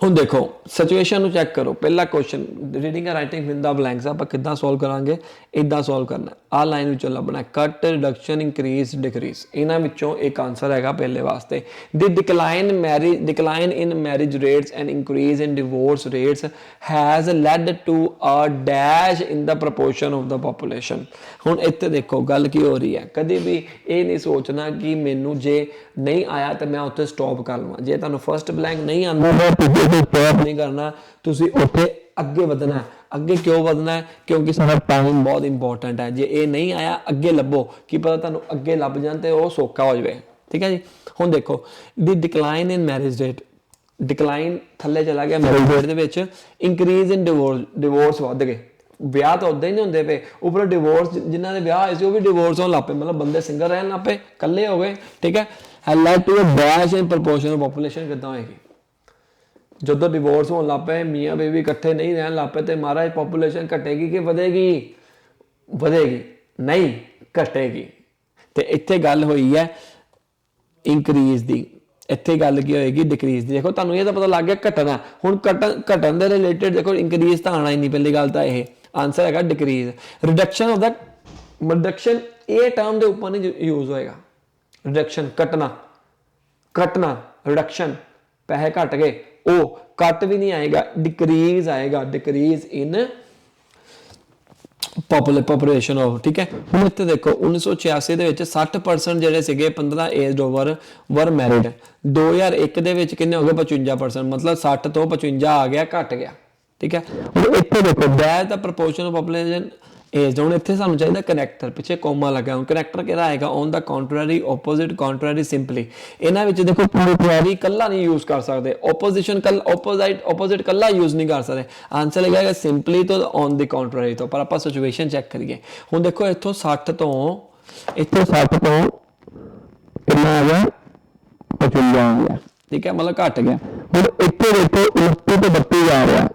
ਹੁਣ ਦੇਖੋ ਸਿਚੁਏਸ਼ਨ ਨੂੰ ਚੈੱਕ ਕਰੋ। ਪਹਿਲਾ ਕੁਐਸਚਨ ਰੀਡਿੰਗ ਰਾਈਟਿੰਗ ਫਿਲ ਦਾ ਬਲੈਂਕਸ ਆਪਾਂ ਕਿੱਦਾਂ ਸੋਲਵ ਕਰਾਂਗੇ, ਇਦਾਂ ਸੋਲਵ ਕਰਨਾ। ਆ ਲਾਈਨ ਵਿੱਚੋਂ ਲੱਭਣਾ ਕੱਟ, ਰਿਡਕਸ਼ਨ, ਇਨਕਰੀਜ਼, ਡਿਕਰੀਜ਼। ਇਹਨਾਂ ਵਿੱਚੋਂ ਇੱਕ ਆਨਸਰ ਹੈਗਾ ਪਹਿਲੇ ਵਾਸਤੇ। The decline in marriage rates and increase in divorce rates has led to a dash in the proportion of the population. ਹੁਣ ਇੱਥੇ ਦੇਖੋ ਗੱਲ ਕੀ ਹੋ ਰਹੀ ਹੈ, ਕਦੇ ਵੀ ਇਹ ਨਹੀਂ ਸੋਚਣਾ ਕਿ ਮੈਨੂੰ ਜੇ ਨਹੀਂ ਆਇਆ ਤਾਂ ਮੈਂ ਉੱਥੇ ਸਟਾਪ ਕਰ ਲਵਾਂ। ਜੇ ਤੁਹਾਨੂੰ ਫਸਟ ਬਲੈਂਕ ਨਹੀਂ ਆਉਂਦਾ ਸਟਾਪ ਨਹੀਂ ਕਰਨਾ, ਤੁਸੀਂ ਉੱਥੇ ਅੱਗੇ ਵਧਣਾ। ਅੱਗੇ ਕਿਉਂ ਵਧਣਾ ਹੈ? ਕਿਉਂਕਿ ਸਾਡਾ ਟਾਈਮ ਬਹੁਤ ਇੰਪੋਰਟੈਂਟ ਹੈ। ਜੇ ਇਹ ਨਹੀਂ ਆਇਆ ਅੱਗੇ ਲੱਭੋ, ਕੀ ਪਤਾ ਤੁਹਾਨੂੰ ਅੱਗੇ ਲੱਭ ਜਾਣ ਤੇ ਉਹ ਸੌਖਾ ਹੋ ਜਾਵੇ। ਠੀਕ ਹੈ ਜੀ, ਹੁਣ ਦੇਖੋ ਦੀ decline in marriage rate, decline ਥੱਲੇ ਚਲਾ ਗਿਆ ਮੈਰਿਜ ਰੇਟ ਦੇ ਵਿੱਚ, ਇਨਕਰੀਜ਼ ਇਨ ਡਿਵੋਰਸ ਵੱਧ ਗਏ। ਵਿਆਹ ਤਾਂ ਉਦਾਂ ਹੀ ਨਹੀਂ ਹੁੰਦੇ ਪਏ, ਉੱਪਰ ਡਿਵੋਰਸ ਜਿਨ੍ਹਾਂ ਦੇ ਵਿਆਹ ਹੋਏ ਸੀ ਉਹ ਵੀ ਡਿਵੋਰਸ ਹੋਣ ਲੱਗ ਪਏ, ਮਤਲਬ ਬੰਦੇ ਸਿੰਗਲ ਰਹਿਣ ਲੱਗ ਪਏ, ਇਕੱਲੇ ਹੋ ਗਏ। ਠੀਕ ਹੈ, led to a dash in proportion of population. ਕਿੱਦਾਂ ਹੋਏਗੀ ਜਦੋਂ ਡਿਵੋਰਸ ਹੋਣ ਲੱਗ ਪਏ, ਮੀਆਂ ਬੀਵੀ ਇਕੱਠੇ ਨਹੀਂ ਰਹਿਣ ਲੱਗ ਪਏ, ਤੇ ਮਹਾਰਾਜ ਪੋਪੂਲੇਸ਼ਨ ਘਟੇਗੀ ਕਿ ਵਧੇਗੀ? ਵਧੇਗੀ ਨਹੀਂ, ਘਟੇਗੀ। ਤੇ ਇੱਥੇ ਗੱਲ ਹੋਈ ਹੈ ਇਨਕਰੀਜ਼ ਦੀ, ਇੱਥੇ ਗੱਲ ਕੀ ਹੋਏਗੀ? ਡਿਕਰੀਜ਼ ਦੀ। ਦੇਖੋ ਤੁਹਾਨੂੰ ਇਹ ਤਾਂ ਪਤਾ ਲੱਗ ਗਿਆ ਘਟਣਾ। ਹੁਣ ਘਟਣ ਦੇ ਰਿਲੇਟਡ ਦੇਖੋ ਇਨਕਰੀਜ਼ ਤਾਂ ਆਣਾ ਹੀ ਨਹੀਂ, ਪਹਿਲੀ ਗੱਲ ਤਾਂ ਇਹ ਆਨਸਰ ਹੈਗਾ decrease. Reduction of the, reduction ਇਹ ਟਰਮ ਦੇ ਉੱਪਰ ਨਹੀਂ ਯੂਜ਼ ਹੋਏਗਾ। ਰਿਡਕਸ਼ਨ ਘਟਣਾ, ਘਟਣਾ, ਰਿਡਕਸ਼ਨ ਪੈਸੇ ਘਟ ਗਏ, ਉਹ ਕੱਟ ਵੀ ਨਹੀਂ ਆਏਗਾ, ਡਿਕਰੀਜ਼ ਆਏਗਾ, ਡਿਕਰੀਜ਼ ਇਨ ਪੋਪੂਲੇਸ਼ਨ ਆਫ। ਠੀਕ ਹੈ, ਹੁਣ ਇੱਥੇ ਦੇਖੋ 1986 ਦੇ ਵਿੱਚ 60% ਜਿਹੜੇ ਸੀਗੇ 15 ਏਜਡ ਓਵਰ ਵਰ ਮੈਰਿਡ। 2001 ਦੇ ਵਿੱਚ ਕਿੰਨੇ ਹੋ ਗਏ? 55%, ਮਤਲਬ 60 ਤੋਂ 55 ਆ ਗਿਆ, ਘਟ ਗਿਆ। ਠੀਕ ਹੈ, ਹੁਣ ਇੱਥੇ ਦੇਖੋ that the proportion of population age. ਹੁਣ ਇੱਥੇ ਸਾਨੂੰ ਚਾਹੀਦਾ ਕਨੈਕਟਰ, ਪਿੱਛੇ ਕੋਮਾ ਲੱਗਾ। ਹੁਣ ਕਨੈਕਟਰ ਕਿਹੜਾ ਆਏਗਾ? On the contrary, opposite, contrary, simply. ਇਹਨਾਂ ਵਿੱਚ ਦੇਖੋ ਕੰਟਰਰੀ ਕੱਲਾ ਨਹੀਂ ਯੂਜ਼ ਕਰ ਸਕਦੇ, ਆਪੋਜੀਸ਼ਨ ਆਪੋਜ਼ਿਟ ਕੱਲਾ ਯੂਜ਼ ਨਹੀਂ ਕਰ ਸਕਦੇ। ਆਨਸਰ ਲੱਗੇਗਾ ਸਿੰਪਲੀ ਤੋਂ ਔਨ ਦੀ ਕੰਟਰਰੀ ਤੋਂ। ਪਰ ਆਪਾਂ ਸਿਚੁਏਸ਼ਨ ਚੈੱਕ ਕਰੀਏ। ਹੁਣ ਦੇਖੋ ਇੱਥੋਂ 60 ਤੋਂ ਕਿੰਨਾ ਆ ਗਿਆ? 55 ਆ ਗਿਆ। ਠੀਕ ਹੈ, ਮਤਲਬ ਘਟ ਗਿਆ। ਹੁਣ ਇੱਥੇ ਦੇਖੋ 29 ਤੋਂ 32 ਆ ਰਿਹਾ,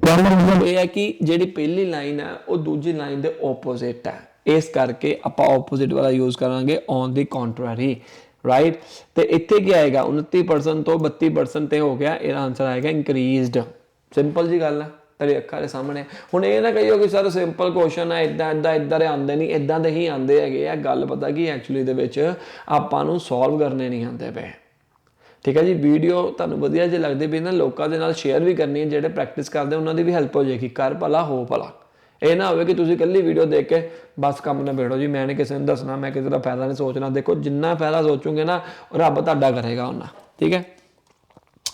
मतलब यह है कि जी पहली लाइन है वो दूजी लाइन के ओपोजिट है, इस करके आप ओपोजिट वाला यूज करांगे ऑन दी कॉन्ट्ररी। राइट, तो इत्थे क्या आएगा? 29% तो 32% हो गया, यह आंसर आएगा इंक्रीज्ड। सिंपल जी गल है, तेरे अखा के सामने। हुण ये ना कहियो कि सर सिंपल क्वेश्चन है, इदा इदा इधर आते नहीं, इदा दे ही आते है। गल पता कि एक्चुअली दे विच आपां नूं सॉल्व करने नहीं आते पे। ठीक है जी, वीडियो तुहानूं वधिया जे लगदी पई ना, लोकां दे नाल शेयर भी करनी है, जिहड़े प्रैक्टिस करदे उन्हां दी भी हेल्प हो जाएगी। कर भला हो भला, ये ना होवे कि तुसीं कल्ली वीडियो देख के बस काम ना बेड़ो जी, मैं नहीं किसी नूं दसना, मैं किसी दा फायदा नहीं सोचना। देखो जिन्ना फायदा सोचोगे ना रब तुहाडा करेगा उन्ना। ठीक है,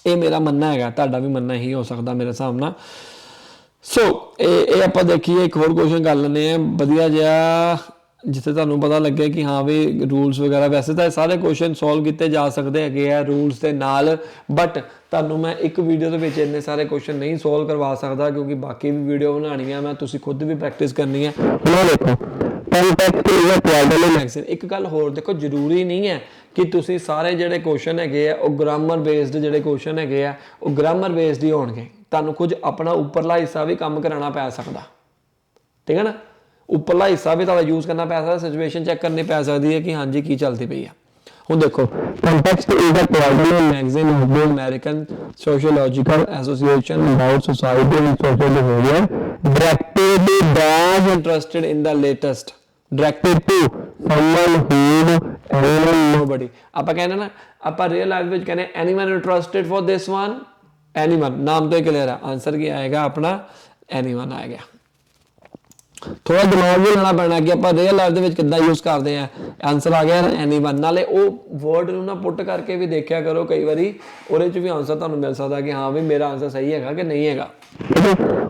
ये मेरा मनना है, तुहाडा भी मनना ही हो सकदा मेरे हिसाब नाल। सो ये आपां देखिए एक होर क्वेश्चन कर लैंदे आ वधिया जिहा ਜਿੱਥੇ ਤੁਹਾਨੂੰ ਪਤਾ ਲੱਗੇ ਕਿ ਹਾਂ ਵੀ ਰੂਲਸ ਵਗੈਰਾ, ਵੈਸੇ ਤਾਂ ਸਾਰੇ ਕੁਐਸਚਨ ਸੋਲਵ ਕੀਤੇ ਜਾ ਸਕਦੇ ਹੈਗੇ ਆ ਰੂਲਸ ਦੇ ਨਾਲ, ਬਟ ਤੁਹਾਨੂੰ ਮੈਂ ਇੱਕ ਵੀਡੀਓ ਦੇ ਵਿੱਚ ਇੰਨੇ ਸਾਰੇ ਕੁਐਸਚਨ ਨਹੀਂ ਸੋਲਵ ਕਰਵਾ ਸਕਦਾ ਕਿਉਂਕਿ ਬਾਕੀ ਵੀ ਵੀਡੀਓ ਬਣਾਉਣੀਆਂ ਮੈਂ, ਤੁਸੀਂ ਖੁਦ ਵੀ ਪ੍ਰੈਕਟਿਸ ਕਰਨੀ ਹੈ। ਹੁਣ ਦੇਖੋ context is a quadrennial magazine. ਇੱਕ ਗੱਲ ਹੋਰ ਦੇਖੋ, ਜ਼ਰੂਰੀ ਨਹੀਂ ਹੈ ਕਿ ਤੁਸੀਂ ਸਾਰੇ ਜਿਹੜੇ ਕੁਐਸਚਨ ਹੈਗੇ ਆ ਉਹ ਗ੍ਰਾਮਰ ਬੇਸਡ ਜਿਹੜੇ ਕੁਐਸਚਨ ਹੈਗੇ ਆ ਉਹ ਗ੍ਰਾਮਰ ਬੇਸਡ ਹੀ ਹੋਣਗੇ। ਤੁਹਾਨੂੰ ਕੁਝ ਆਪਣਾ ਉੱਪਰਲਾ ਹਿੱਸਾ ਵੀ ਕੰਮ ਕਰਾਉਣਾ ਪੈ ਸਕਦਾ, ਠੀਕ ਹੈ ਨਾ, ਉੱਪਰਲਾ ਹਿੱਸਾ ਵੀ ਤੁਹਾਡਾ ਯੂਜ਼ ਕਰਨਾ ਪੈ ਸਕਦਾ, ਸਿਚੁਏਸ਼ਨ ਚੈੱਕ ਕਰਨੀ ਪੈ ਸਕਦੀ ਹੈ ਕਿ ਹਾਂਜੀ ਕੀ ਚੱਲਦੀ ਪਈ ਆ। ਹੁਣ ਦੇਖੋ context is a quadrennial magazine of the American sociological association about society and social behaviour, directed by interested in the latest, directed to someone who anyone nobody. ਆਪਾਂ ਕਹਿੰਦੇ ਨਾ, ਆਪਾਂ ਰੀਅਲ ਲਾਈਫ ਵਿੱਚ ਕਹਿੰਦੇ anyone interested for this one, anyone ਨਾਮ ਤੋਂ ਹੀ clear ਹੈ, answer ਕੀ ਆਏਗਾ ਆਪਣਾ ਐਨੀਵਨ ਆਏਗਾ। ਥੋੜਾ ਦਿਮਾਗ ਵੀ ਲਾਣਾ ਪੈਣਾ ਕਿ ਆਪਾਂ ਰੀਅਲ ਲਾਈਫ ਦੇ ਵਿੱਚ ਕਿੱਦਾਂ ਯੂਜ਼ ਕਰਦੇ ਆ। ਆਂਸਰ ਆ ਗਿਆ ਐਨੀਵਨ। ਨਾਲੇ ਉਹ ਵਰਡ ਨੂੰ ਨਾ ਪੁੱਟ ਕਰਕੇ ਵੀ ਦੇਖਿਆ ਕਰੋ, ਕਈ ਵਾਰੀ ਉਹਦੇ 'ਚ ਵੀ ਆਂਸਰ ਤੁਹਾਨੂੰ ਮਿਲ ਸਕਦਾ ਕਿ ਹਾਂ ਵੀ ਮੇਰਾ ਆਂਸਰ ਸਹੀ ਹੈਗਾ ਕਿ ਨਹੀਂ ਹੈਗਾ।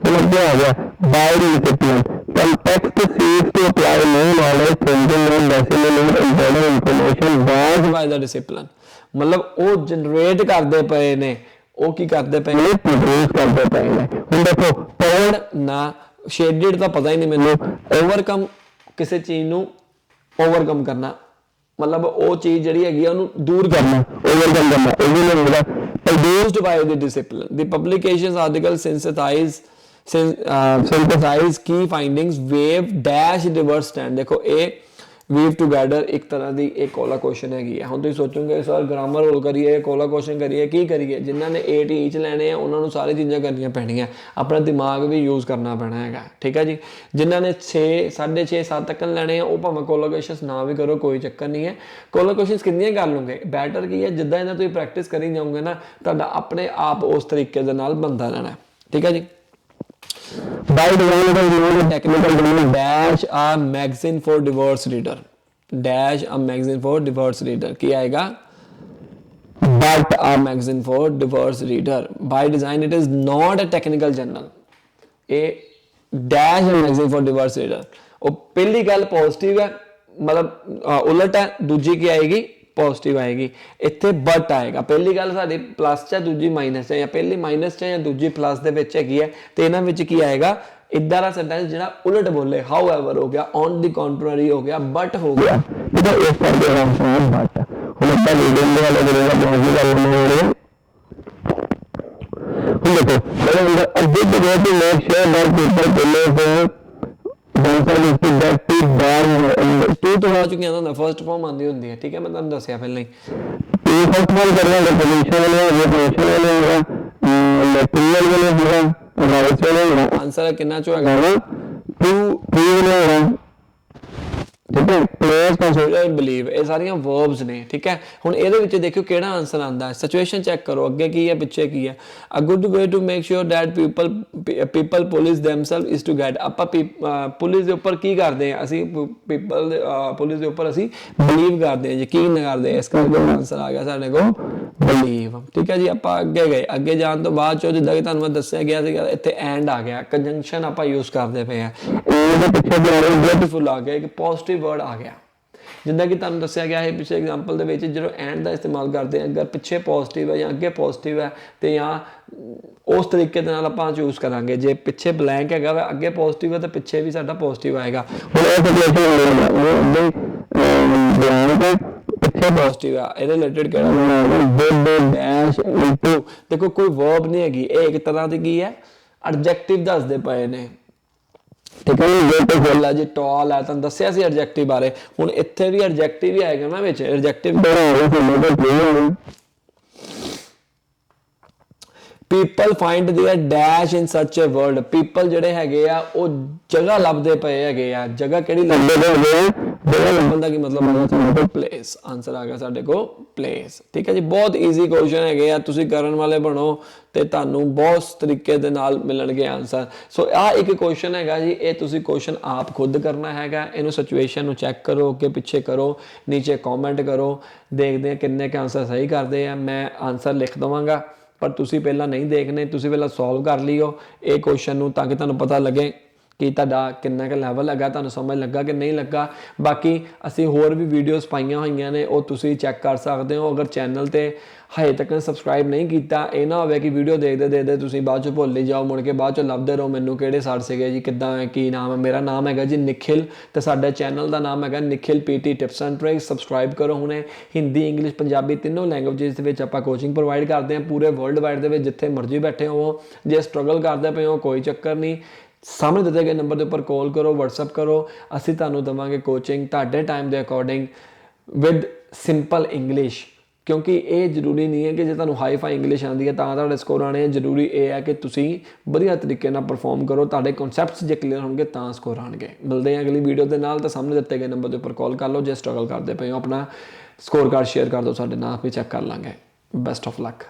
ਲੱਗਿਆ ਆ ਗਿਆ ਬਾਈ ਡਿਸਿਪਲਿਨ, ਕੰਟੈਕਸਟ ਸੀਜ਼ to apply new knowledge changing and disseminating important information by by the discipline. ਮਤਲਬ ਉਹ ਜਨਰੇਟ ਕਰਦੇ ਪਏ ਨੇ, ਉਹ ਕੀ ਕਰਦੇ ਪਏ ਨੇ, ਪ੍ਰੋਡਿਊਸ ਕਰਦੇ ਪਏ ਨੇ। ਹੁਣ ਦੇਖੋ ਪੌੜ ਨਾ ਸ਼ੇਡਡ ਤਾਂ ਪਤਾ ਹੀ ਨਹੀਂ ਮੈਨੂੰ, ਓਵਰਕਮ ਕਿਸੇ ਚੀਜ਼ ਨੂੰ ਓਵਰਕਮ ਕਰਨਾ, ਮਤਲਬ ਉਹ ਚੀਜ਼ ਜਿਹੜੀ ਹੈਗੀ ਆ ਉਹਨੂੰ ਦੂਰ ਕਰਨਾ, ਓਵਰਕਮ ਕਰਨਾ, ਇਹ ਵੀ ਨਹੀਂ ਹੁੰਦਾ। ਪ੍ਰੋਡਿਊਸਡ ਬਾਈ ਦ ਡਿਸਿਪਲਿਨ, ਦੀ ਪਬਲਿਕੇਸ਼ਨਸ article synthesize key findings, wave dash reverse stand। ਦੇਖੋ ਇਹ ਵੀਵ ਟੂਗੈਦਰ ਇੱਕ ਤਰ੍ਹਾਂ ਦੀ ਇਹ ਕੋਲਾ ਕੁਐਸਚਨ ਹੈਗੀ ਹੈ। ਹੁਣ ਤੁਸੀਂ ਸੋਚੋਗੇ ਸਰ ਗ੍ਰਾਮਰ ਰੋਲ ਕਰੀਏ, ਕੋਲਾ ਕੁਐਸਚਨ ਕਰੀਏ, ਕੀ ਕਰੀਏ? ਜਿਨ੍ਹਾਂ ਨੇ 8 ਈਚ ਲੈਣੇ ਆ ਉਹਨਾਂ ਨੂੰ ਸਾਰੀ ਚੀਜ਼ਾਂ ਕਰਨੀਆਂ ਪੈਣੀਆਂ, ਆਪਣਾ ਦਿਮਾਗ ਵੀ ਯੂਜ਼ ਕਰਨਾ ਪੈਣਾ ਹੈਗਾ, ਠੀਕ ਹੈ ਜੀ। ਜਿਨ੍ਹਾਂ ਨੇ 6 6.5 7 ਤੱਕ ਲੈਣੇ ਆ ਉਹ ਭਾਵੇਂ ਕੋਲਾ ਕੁਐਸਚਨਸ ਨਾ ਵੀ ਕਰੋ, ਕੋਈ ਚੱਕਰ ਨਹੀਂ ਹੈ। ਕੋਲਾ ਕੁਐਸਚਨਸ ਕਿੰਨੀਆਂ ਕਰ ਲਓਗੇ, ਬੈਟਰ ਕੀ ਹੈ ਜਿੱਦਾਂ ਇਹਨਾਂ ਤੁਸੀਂ ਪ੍ਰੈਕਟਿਸ ਕਰੀ ਜਾਓਗੇ ਨਾ, ਤੁਹਾਡਾ ਆਪਣੇ ਆਪ ਉਸ ਤਰੀਕੇ ਦੇ ਨਾਲ ਬਣਦਾ ਰਹਿਣਾ, ਠੀਕ ਹੈ ਜੀ। By design technical domain dash a magazine for diverse reader, dash a magazine for diverse reader ਕੀ ਆਏਗਾ, but a magazine for diverse reader। By design it is not a technical journal, ਇਹ dash a magazine for diverse reader। ਉਹ ਪਹਿਲੀ ਗੱਲ positive ਹੈ, ਮਤਲਬ ਉਲਟ ਹੈ, ਦੂਜੀ ਕੀ ਆਏਗੀ ਪੋਜ਼ਿਟਿਵ ਆਏਗੀ। ਇੱਥੇ ਬਟ ਆਏਗਾ, ਪਹਿਲੀ ਗੱਲ ਸਾਡੀ ਪਲੱਸ 'ਚ ਹੈ, ਦੂਜੀ ਮਾਈਨਸ 'ਚ ਹੈ, ਜਾਂ ਪਹਿਲੀ ਮਾਈਨਸ 'ਚ ਹੈ ਜਾਂ ਦੂਜੀ ਪਲੱਸ ਦੇ ਵਿੱਚ ਹੈਗੀ ਹੈ, ਤੇ ਇਹਨਾਂ ਵਿੱਚ ਕੀ ਆਏਗਾ ਇੱਦਾਂ ਦਾ ਸੈਂਟੈਂਸ ਜਿਹੜਾ ਉਲਟ ਬੋਲੇ, ਹਾਊ ਐਵਰ ਹੋ ਗਿਆ, ਔਨ ਦੀ ਕੰਟਰਰੀ ਹੋ ਗਿਆ, ਬਟ ਹੋ ਗਿਆ, ਠੀਕ ਹੈ। ਇਸ ਕਰਕੇ ਆਂਸਰ ਹੈ ਬਟ। ਹੁਣ ਆਪਾਂ ਰੀਡਿੰਗ ਦੇ ਵਾਲੇ ਜਿਹੜੇ ਬਹੁਤ ਹੀ ਗੱਲ ਹੋ ਰਹੀ ਹੈ। ਹੁਣ ਦੇਖੋ ਅੱਗੇ the way to make sure that people believe to ਤੋਂ ਆ ਚੁੱਕੀਆਂ ਹੁੰਦਾ, ਫਰਸਟ ਫਾਰਮ ਆਉਂਦੀ ਹੁੰਦੀ ਹੈ, ਠੀਕ ਹੈ, ਮੈਂ ਤੁਹਾਨੂੰ ਦੱਸਿਆ ਪਹਿਲਾਂ ਹੀ। ਫਰਸਟ ਫਾਰਮ ਕਰਨਾ ਆਂਸਰ ਕਿੰਨਾ ਚੋਂ ਹੈਗਾ, ਟੂ ਠੀਕ ਹੈ। ਪਲੇਸ ਕੰਸੀਡਰ ਬਿਲੀਵ, ਇਹ ਸਾਰੀਆਂ ਵਰਬਸ ਨੇ, ਠੀਕ ਹੈ। ਹੁਣ ਇਹਦੇ ਵਿੱਚ ਦੇਖਿਓ ਕਿਹੜਾ ਆਂਸਰ ਆਉਂਦਾ ਹੈ, ਸਿਚੁਏਸ਼ਨ ਚੈੱਕ ਕਰੋ, ਅੱਗੇ ਕੀ ਹੈ ਪਿੱਛੇ ਕੀ ਹੈ। A good way to make sure that people police themselves is to get. ਆਪਾਂ ਪੁਲਿਸ ਦੇ ਉੱਪਰ ਕੀ ਕਰਦੇ ਹਾਂ, ਅਸੀਂ ਪੁਲਿਸ ਦੇ ਉੱਪਰ ਅਸੀਂ ਬਲੀਵ ਕਰਦੇ ਹਾਂ, ਯਕੀਨ ਕਰਦੇ ਹਾਂ, ਇਸ ਕਰਕੇ ਆਂਸਰ ਆ ਗਿਆ ਸਾਡੇ ਕੋਲ ਬਲੀਵ, ਠੀਕ ਹੈ ਜੀ। ਆਪਾਂ ਅੱਗੇ ਗਏ, ਅੱਗੇ ਜਾਣ ਤੋਂ ਬਾਅਦ ਚੋਂ ਜਿੱਦਾਂ ਕਿ ਤੁਹਾਨੂੰ ਮੈਂ ਦੱਸਿਆ ਗਿਆ ਸੀਗਾ, ਇੱਥੇ ਐਂਡ ਆ ਗਿਆ, ਕੰਜੰਕਸ਼ਨ ਆਪਾਂ ਯੂਜ਼ ਕਰਦੇ ਪਏ ਹਾਂ, ਇਹਦੇ ਪਿੱਛੇ ਬਿਊਟੀਫੁਲ ਆ ਗਿਆ, ਇੱਕ ਪੋਜ਼ਿਟਿਵ ਵਰਡ ਆ ਗਿਆ। ਜਿੱਦਾਂ ਕਿ ਤੁਹਾਨੂੰ ਦੱਸਿਆ ਗਿਆ ਹੈ ਪਿਛਲੇ ਐਗਜ਼ਾਮਪਲ ਦੇ ਵਿੱਚ, ਜਦੋਂ ਐਂਡ ਦਾ ਇਸਤੇਮਾਲ ਕਰਦੇ ਹਾਂ, ਅਗਰ ਪਿੱਛੇ ਪੋਜ਼ਿਟਿਵ ਹੈ ਜਾਂ ਅੱਗੇ ਪੋਜ਼ਿਟਿਵ ਹੈ ਤੇ ਜਾਂ ਉਸ ਤਰੀਕੇ ਦੇ ਨਾਲ ਆਪਾਂ ਚੂਜ਼ ਕਰਾਂਗੇ। ਜੇ ਪਿੱਛੇ ਬਲੈਂਕ ਹੈਗਾ ਵਾ, ਅੱਗੇ ਪੋਜ਼ਿਟਿਵ ਹੈ ਤਾਂ ਪਿੱਛੇ ਵੀ ਸਾਡਾ ਪੋਜ਼ਿਟਿਵ ਆਏਗਾ। ਹੁਣ ਇਹ ਸਿਚੁਏਸ਼ਨ ਪਿੱਛੇ ਪੋਜ਼ਿਟਿਵ ਆ, ਇਹਦੇ ਰਿਲੇਟਡ ਕਿਹੜਾ ਡੈਸ਼ ਇਨਟੂ, ਦੇਖੋ ਕੋਈ ਵਰਬ ਨਹੀਂ ਹੈਗੀ, ਇਹ ਇੱਕ ਤਰ੍ਹਾਂ ਦੀ ਕੀ ਹੈ ਐਡਜੈਕਟਿਵ ਦੱਸਦੇ ਪਏ ਨੇ, ਠੀਕ ਹੈ। ਬਿਊਟੀਫੁਲ ਹੈ ਜੀ, ਟਾਲ ਹੈ, ਤੁਹਾਨੂੰ ਦੱਸਿਆ ਸੀ ਐਡਜੈਕਟਿਵ ਬਾਰੇ। ਹੁਣ ਇੱਥੇ ਵੀ ਐਡਜੈਕਟਿਵ ਹੀ ਆਏਗਾ ਨਾ ਵਿੱਚ, adjective people find their dash in such a world. People ਜਿਹੜੇ ਹੈਗੇ ਆ ਉਹ ਜਗ੍ਹਾ ਲੱਭਦੇ ਪਏ ਹੈਗੇ ਆ, ਜਗ੍ਹਾ ਕਿਹੜੀ ਲੱਭਦੇ ਪਏ ਆ, ਜਗ੍ਹਾ ਲੱਭਣ ਦਾ ਕੀ ਮਤਲਬ ਆਇਆ ਸਾਡੇ ਕੋਲ ਪਲੇਸ, ਆਂਸਰ ਆ ਗਿਆ ਸਾਡੇ ਕੋਲ ਪਲੇਸ, ਠੀਕ ਹੈ ਜੀ। ਬਹੁਤ ਈਜ਼ੀ ਕੁਐਸਚਨ ਹੈਗੇ ਆ, ਤੁਸੀਂ ਕਰਨ ਵਾਲੇ ਬਣੋ ਤੇ ਤੁਹਾਨੂੰ ਬਹੁਤ ਤਰੀਕੇ ਦੇ ਨਾਲ ਮਿਲਣਗੇ ਆਂਸਰ। ਸੋ ਆਹ ਇੱਕ ਕੁਐਸਚਨ ਹੈਗਾ ਜੀ, ਇਹ ਤੁਸੀਂ ਕੁਐਸਚਨ ਆਪ ਖੁਦ ਕਰਨਾ ਹੈਗਾ, ਇਹਨੂੰ ਸਿਚੁਏਸ਼ਨ ਨੂੰ ਚੈੱਕ ਕਰੋ, ਅੱਗੇ ਪਿੱਛੇ ਕਰੋ, ਨੀਚੇ ਕਮੈਂਟ ਕਰੋ, ਦੇਖਦੇ ਆ ਕਿੰਨੇ ਕੁ ਆਂਸਰ ਸਹੀ ਕਰਦੇ ਆ। ਮੈਂ ਆਂਸਰ ਲਿਖ ਦਵਾਂਗਾ ਪਰ ਤੁਸੀਂ ਪਹਿਲਾਂ ਨਹੀਂ ਦੇਖਣੇ, ਤੁਸੀਂ ਪਹਿਲਾਂ ਸੋਲਵ ਕਰ ਲਿਓ ਇਹ ਕੁਐਸਚਨ ਨੂੰ, ਤਾਂ ਕਿ ਤੁਹਾਨੂੰ ਪਤਾ ਲੱਗੇ ਕਿ ਤੁਹਾਡਾ ਕਿੰਨਾ ਕੁ ਲੈਵਲ ਹੈਗਾ, ਤੁਹਾਨੂੰ ਸਮਝ ਲੱਗਾ ਕਿ ਨਹੀਂ ਲੱਗਾ। ਬਾਕੀ ਅਸੀਂ ਹੋਰ ਵੀ ਵੀਡੀਓਜ਼ ਪਾਈਆਂ ਹੋਈਆਂ ਨੇ, ਉਹ ਤੁਸੀਂ ਚੈੱਕ ਕਰ ਸਕਦੇ ਹੋ। ਅਗਰ ਚੈਨਲ ਤੇ ਹਜੇ ਤੱਕ ਸਬਸਕ੍ਰਾਈਬ ਨਹੀਂ ਕੀਤਾ, ਇਹ ਨਾ ਹੋਵੇ ਕਿ ਵੀਡੀਓ ਦੇਖਦੇ ਦੇਖਦੇ ਤੁਸੀਂ ਬਾਅਦ 'ਚ ਭੁੱਲ ਹੀ ਜਾਓ, ਮੁੜ ਕੇ ਬਾਅਦ 'ਚ ਲੱਭਦੇ ਰਹੋ ਮੈਨੂੰ ਕਿਹੜੇ ਸਰ ਸੀਗੇ ਜੀ, ਕਿੱਦਾਂ ਹੈ, ਕੀ ਨਾਮ ਹੈ। ਮੇਰਾ ਨਾਮ ਹੈਗਾ ਜੀ ਨਿਖਿਲ, ਤੇ ਸਾਡੇ ਚੈਨਲ ਦਾ ਨਾਮ ਹੈਗਾ Nikhil PT tips and tricks. Subscribe ਕਰੋ ਹੁਣੇ। ਹਿੰਦੀ, ਇੰਗਲਿਸ਼, ਪੰਜਾਬੀ ਤਿੰਨੋਂ ਲੈਂਗੁਏਜਸ ਦੇ ਵਿੱਚ ਆਪਾਂ ਕੋਚਿੰਗ ਪ੍ਰੋਵਾਈਡ ਕਰਦੇ ਹਾਂ ਪੂਰੇ ਵਰਲਡ ਵਾਈਡ ਦੇ ਵਿੱਚ, ਜਿੱਥੇ ਮਰਜ਼ੀ ਬੈਠੇ ਹੋ। ਜੇ ਸਟਰਗਲ ਕਰਦੇ ਪਏ ਹੋ ਕੋਈ ਚੱਕਰ ਨਹੀਂ, ਸਾਹਮਣੇ ਦਿੱਤੇ ਗਏ ਨੰਬਰ ਦੇ ਉੱਪਰ ਕਾਲ ਕਰੋ, WhatsApp ਕਰੋ, ਅਸੀਂ ਤੁਹਾਨੂੰ ਦੇਵਾਂਗੇ ਕੋਚਿੰਗ ਤੁਹਾਡੇ ਟਾਈਮ ਦੇ ਅਕੋਰਡਿੰਗ ਵਿਦ ਸਿੰਪਲ ਇੰਗਲਿਸ਼। ਕਿਉਂਕਿ ਇਹ ਜ਼ਰੂਰੀ ਨਹੀਂ ਹੈ ਕਿ ਜੇ ਤੁਹਾਨੂੰ ਹਾਈ ਫਾਈ ਇੰਗਲਿਸ਼ ਆਉਂਦੀ ਹੈ ਤਾਂ ਤੁਹਾਡੇ ਸਕੋਰ ਆਉਣੇ ਆ। ਜ਼ਰੂਰੀ ਇਹ ਹੈ ਕਿ ਤੁਸੀਂ ਵਧੀਆ ਤਰੀਕੇ ਨਾਲ ਪਰਫਾਰਮ ਕਰੋ, ਤੁਹਾਡੇ ਕਨਸੈਪਟਸ ਜੇ ਕਲੀਅਰ ਹੋਣਗੇ ਤਾਂ ਸਕੋਰ ਆਉਣਗੇ। ਮਿਲਦੇ ਹਾਂ ਅਗਲੀ ਵੀਡੀਓ ਦੇ ਨਾਲ। ਤਾਂ ਸਾਹਮਣੇ ਦਿੱਤੇ ਗਏ ਨੰਬਰ ਦੇ ਉੱਪਰ ਕਾਲ ਕਰ ਲਓ। ਜੇ ਸਟਰਗਲ ਕਰਦੇ ਪਏ ਹੋ ਆਪਣਾ ਸਕੋਰ ਕਾਰਡ ਸ਼ੇਅਰ ਕਰ ਦਿਓ ਸਾਡੇ ਨਾਲ, ਵੀ ਚੈੱਕ ਕਰ ਲਾਂਗੇ। Best of luck.